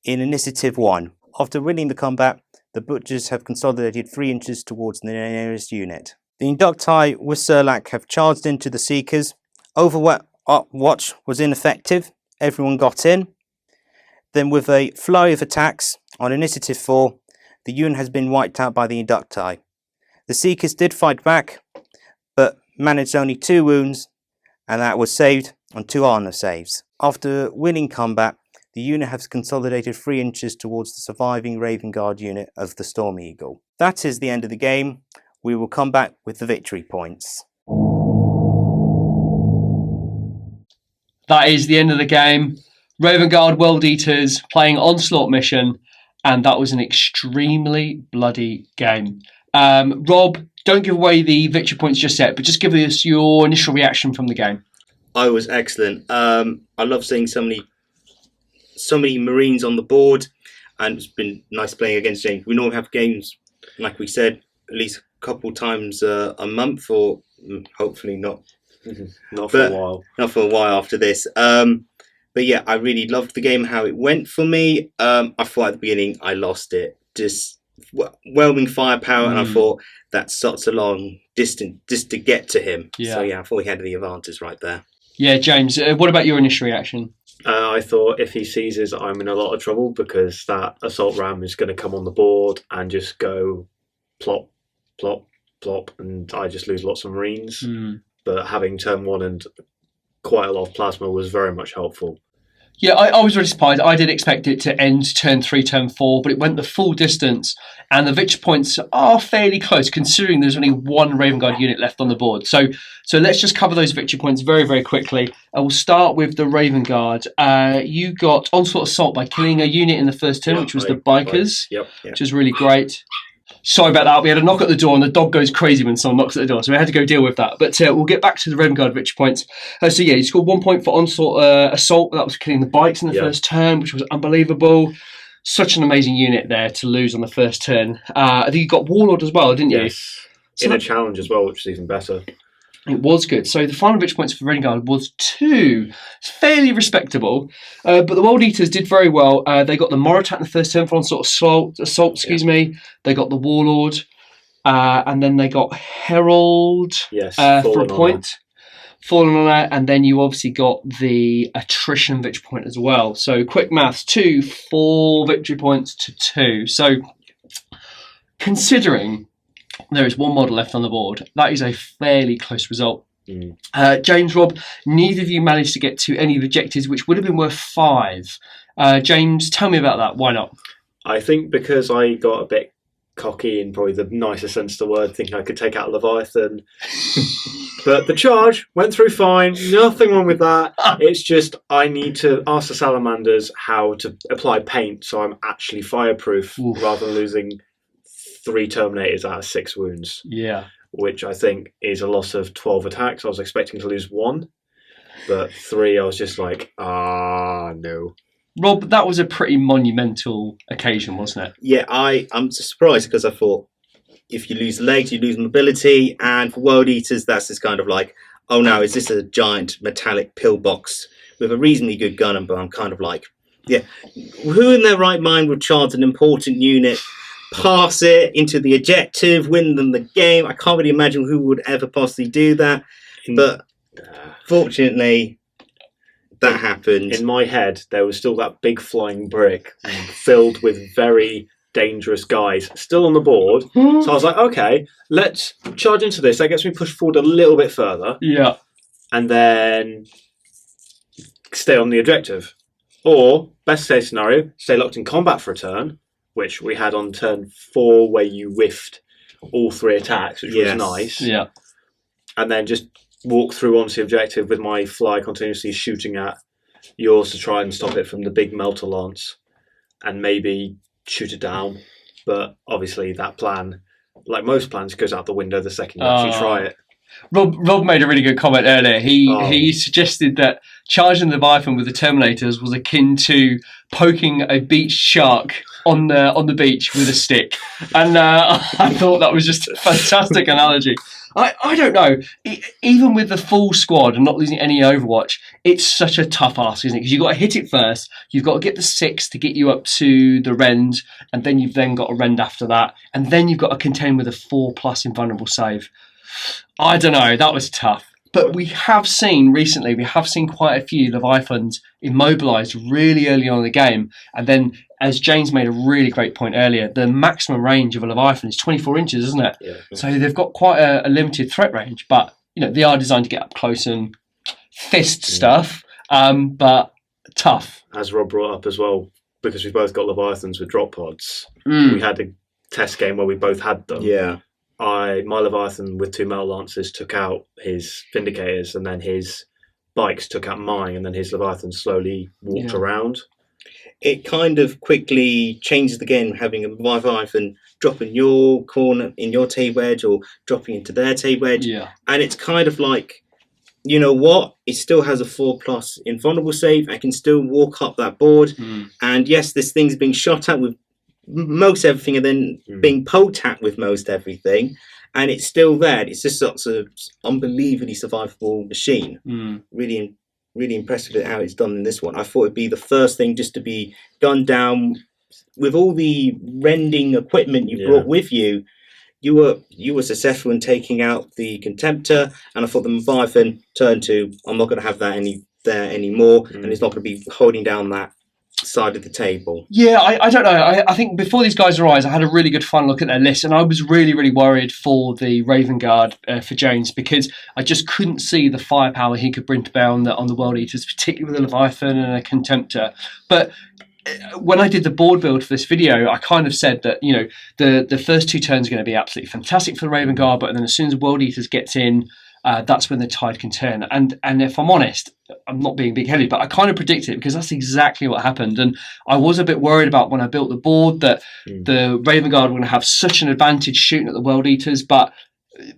in Initiative 1. After winning the combat, the Butchers have consolidated 3 inches towards the nearest unit. The Inducti with Surlac have charged into the Seekers. Overwatch was ineffective. Everyone got in. Then with a flurry of attacks on Initiative 4, the unit has been wiped out by the Inducti. The Seekers did fight back, but managed only 2 wounds, and that was saved on 2 armor saves. After winning combat, the unit has consolidated 3 inches towards the surviving Raven Guard unit of the Storm Eagle. That is the end of the game. We will come back with the victory points. That is the end of the game. Raven Guard World Eaters playing Onslaught mission, and that was an extremely bloody game. Rob, don't give away the victory points just yet, but just give us your initial reaction from the game. I was excellent. I love seeing so many Marines on the board, and it's been nice playing against James. We normally have games, like we said, at least a couple times a month, or hopefully not. Not for a while. Not for a while after this. But yeah, I really loved the game, how it went for me. I thought at the beginning I lost it. Just whelming firepower, and I thought that's such a long distance just to get to him. Yeah. So yeah, I thought he had the advantage right there. Yeah, James, what about your initial reaction? I thought if he seizes, I'm in a lot of trouble, because that assault ram is going to come on the board and just go plop, plop, plop, and I just lose lots of Marines. But having turn 1 and quite a lot of plasma was very much helpful. Yeah, I was really surprised. I did expect it to end turn 3, turn 4, but it went the full distance, and the victory points are fairly close, considering there's only 1 Raven Guard unit left on the board. So let's just cover those victory points very, very quickly. I will start with the Raven Guard. You got Onslaught Assault by killing a unit in the first turn, which was the Bikers, which was really great. Sorry about that. We had a knock at the door, and the dog goes crazy when someone knocks at the door, so we had to go deal with that. But we'll get back to the Raven Guard victory points. So yeah, you scored 1 point for Onslaught Assault. That was killing the bikes in the first turn, which was unbelievable. Such an amazing unit there to lose on the first turn. I think you got Warlord as well, didn't you? Yes. In a challenge as well, which is even better. It was good. So the final victory points for Raven Guard was 2. It's fairly respectable. But the World Eaters did very well. They got the Moritat in the first turn for Assault, They got the Warlord. And then they got Herald for a point. Fallen on it. And then you obviously got the Attrition victory point as well. So quick maths, 2, 4 victory points to 2. So considering there is 1 model left on the board, that is a fairly close result. James, Rob, neither of you managed to get to any of the objectives, which would have been worth 5. James, tell me about that. Why not? I think because I got a bit cocky in probably the nicer sense of the word, thinking I could take out Leviathan. But the charge went through fine, nothing wrong with that. It's just I need to ask the salamanders how to apply paint so I'm actually fireproof rather than losing 3 Terminators out of 6 wounds. Yeah. Which I think is a loss of 12 attacks. I was expecting to lose 1, but 3 I was just like, no. Rob, that was a pretty monumental occasion, wasn't it? Yeah, I'm surprised because I thought if you lose legs, you lose mobility, and for World Eaters, that's just kind of like, oh no, is this a giant metallic pillbox with a reasonably good gun? But I'm kind of like, yeah, who in their right mind would charge an important unit, pass it into the objective, win them the game? I can't really imagine who would ever possibly do that, but fortunately, that happened. In my head, there was still that big flying brick filled with very dangerous guys still on the board. So I was like, okay, let's charge into this. That gets me pushed forward a little bit further. Yeah. And then stay on the objective. Or, best case scenario, stay locked in combat for a turn, which we had on turn 4 where you whiffed all 3 attacks, which was nice. Yeah. And then just walk through onto the objective with my fly continuously shooting at yours to try and stop it from the big melter lance and maybe shoot it down. But obviously that plan, like most plans, goes out the window the second you actually try it. Rob made a really good comment earlier. He suggested that charging the Leviathan with the Terminators was akin to poking a beach shark on the beach with a stick. And I thought that was just a fantastic analogy. I don't know. Even with the full squad and not losing any Overwatch, it's such a tough ask, isn't it? Because you've got to hit it first. You've got to get the 6 to get you up to the rend, and then you've then got a rend after that, and then you've got to contend with a 4+ invulnerable save. I don't know. That was tough. But we have seen recently, quite a few Leviathans immobilised really early on in the game. And then, as James made a really great point earlier, the maximum range of a Leviathan is 24 inches, isn't it? Yeah. So they've got quite a limited threat range. But, they are designed to get up close and fist stuff, but tough. As Rob brought up as well, because we've both got Leviathans with drop pods, we had a test game where we both had them. Yeah. My Leviathan with 2 Metal Lancers took out his Vindicators, and then his bikes took out mine, and then his Leviathan slowly walked around. It kind of quickly changes the game, having a Leviathan drop in your corner, in your table edge, or dropping into their table edge. Yeah. And it's kind of like, you know what? It still has a 4+ invulnerable save. I can still walk up that board. And yes, this thing's being shot at with most everything and then being poked at with most everything, and it's still there. It's just sort of unbelievably survivable machine. Really impressive at how it's done in this one. I thought it'd be the first thing just to be gunned down with all the rending equipment you brought with you. You were successful in taking out the Contemptor, and I thought the Leviathan turn 2. I'm not going to have that anymore, and it's not going to be holding down that side of the table. Yeah, I don't know. I think before these guys arrived, I had a really good fun look at their list, and I was really, really worried for the Raven Guard for James, because I just couldn't see the firepower he could bring to bear on the World Eaters, particularly with a Leviathan and a Contemptor. But when I did the board build for this video, I kind of said that, the first 2 turns are going to be absolutely fantastic for the Raven Guard, but then as soon as the World Eaters gets in, that's when the tide can turn. And if I'm honest, I'm not being big-headed, but I kind of predicted it, because that's exactly what happened. And I was a bit worried about when I built the board that the Raven Guard were going to have such an advantage shooting at the World Eaters, but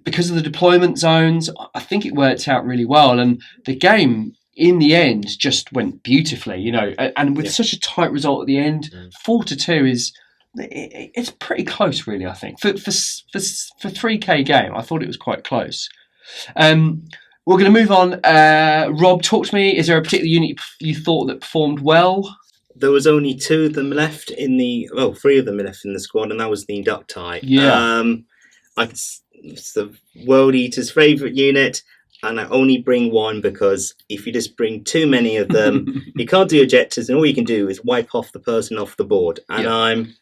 because of the deployment zones, I think it worked out really well. And the game, in the end, just went beautifully, and with such a tight result at the end, 4-2 it's pretty close, really, I think. For 3K game, I thought it was quite close. We're going to move on. Rob, talk to me. Is there a particular unit you thought that performed well? There was only 2 of them left 3 of them left in the squad, and that was the Inducti. Yeah. It's the World Eater's favourite unit, and I only bring 1 because if you just bring too many of them, you can't do objectives, and all you can do is wipe off the person off the board. And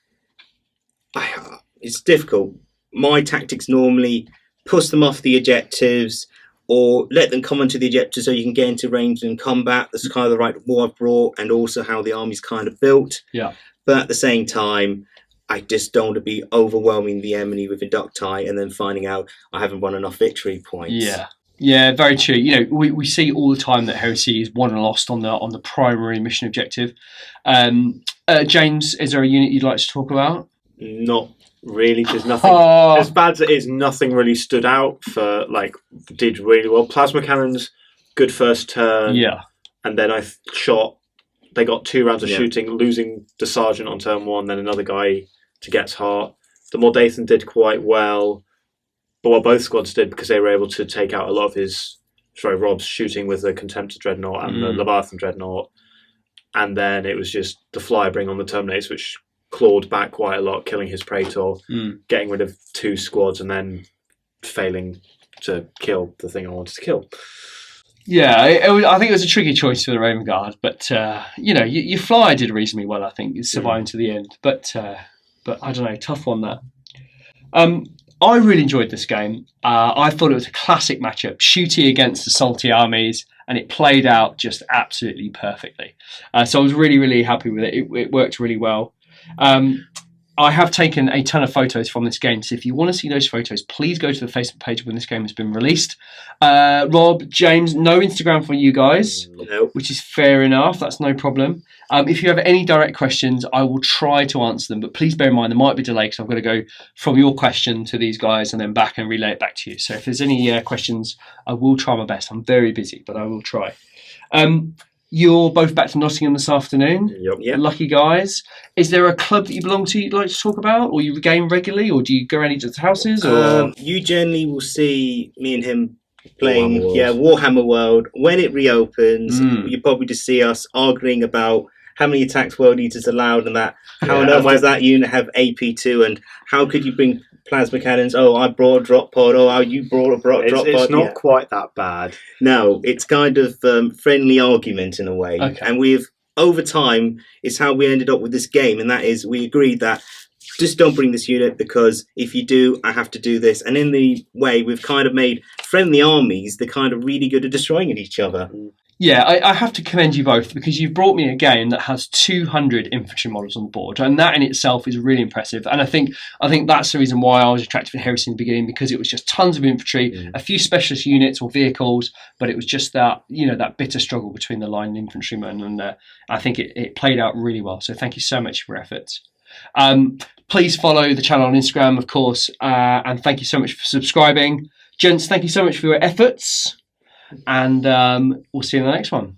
it's difficult. My tactics normally push them off the objectives, or let them come onto the objectives so you can get into range and combat. That's kind of the right war I've brought, and also how the army's kind of built. Yeah. But at the same time, I just don't want to be overwhelming the enemy with Inducti and then finding out I haven't won enough victory points. Yeah. Yeah, very true. You know, we see all the time that Heresy is won and lost on the primary mission objective. James, is there a unit you'd like to talk about? Not really, because nothing, as bad as it is, nothing really stood out for, like, did really well. Plasma cannons, good first turn. Yeah. And then they got 2 rounds of shooting, losing the sergeant on turn 1, then another guy to Get's Heart. The Mordathan did quite well. But what both squads did, because they were able to take out a lot of Rob's shooting with the Contemptor Dreadnought and the Leviathan Dreadnought. And then it was just the Flybring on the Terminators, which clawed back quite a lot, killing his Praetor, getting rid of 2 squads, and then failing to kill the thing I wanted to kill. Yeah, I think it was a tricky choice for the Raven Guard, but your Flyer did reasonably well. I think surviving to the end, but I don't know, tough one that. I really enjoyed this game. I thought it was a classic matchup, shooty against the salty armies, and it played out just absolutely perfectly. So I was really, really happy with it. It worked really well. I have taken a ton of photos from this game, so if you want to see those photos, please go to the Facebook page when this game has been released. Rob, James, no Instagram for you guys, which is fair enough. That's no problem. If you have any direct questions, I will try to answer them, but please bear in mind there might be a delay because I've got to go from your question to these guys and then back and relay it back to you. So if there's any questions, I will try my best. I'm very busy, but I will try. You're both back to Nottingham this afternoon. Yep. Lucky guys. Is there a club that you belong to you'd like to talk about, or you game regularly, or do you go around each other's houses? Or you generally will see me and him playing Warhammer World. When it reopens, you probably just see us arguing about how many attacks World Eaters allowed and that. How on earth does that unit have AP2, and how could you bring plasma cannons? Oh, I brought a drop pod. Oh, you brought a drop pod. It's not quite that bad. No, it's kind of friendly argument in a way. Okay. And over time, it's how we ended up with this game, and that is we agreed that just don't bring this unit because if you do, I have to do this. And in the way, we've kind of made friendly armies, they're kind of really good at destroying each other. Yeah, I have to commend you both because you've brought me a game that has 200 infantry models on the board, and that in itself is really impressive. And I think that's the reason why I was attracted to Heresy in the beginning, because it was just tons of infantry, a few specialist units or vehicles, but it was just that that bitter struggle between the line infantrymen, and I think it played out really well. So thank you so much for your efforts. Please follow the channel on Instagram, of course, and thank you so much for subscribing. Gents, thank you so much for your efforts. And we'll see you in the next one.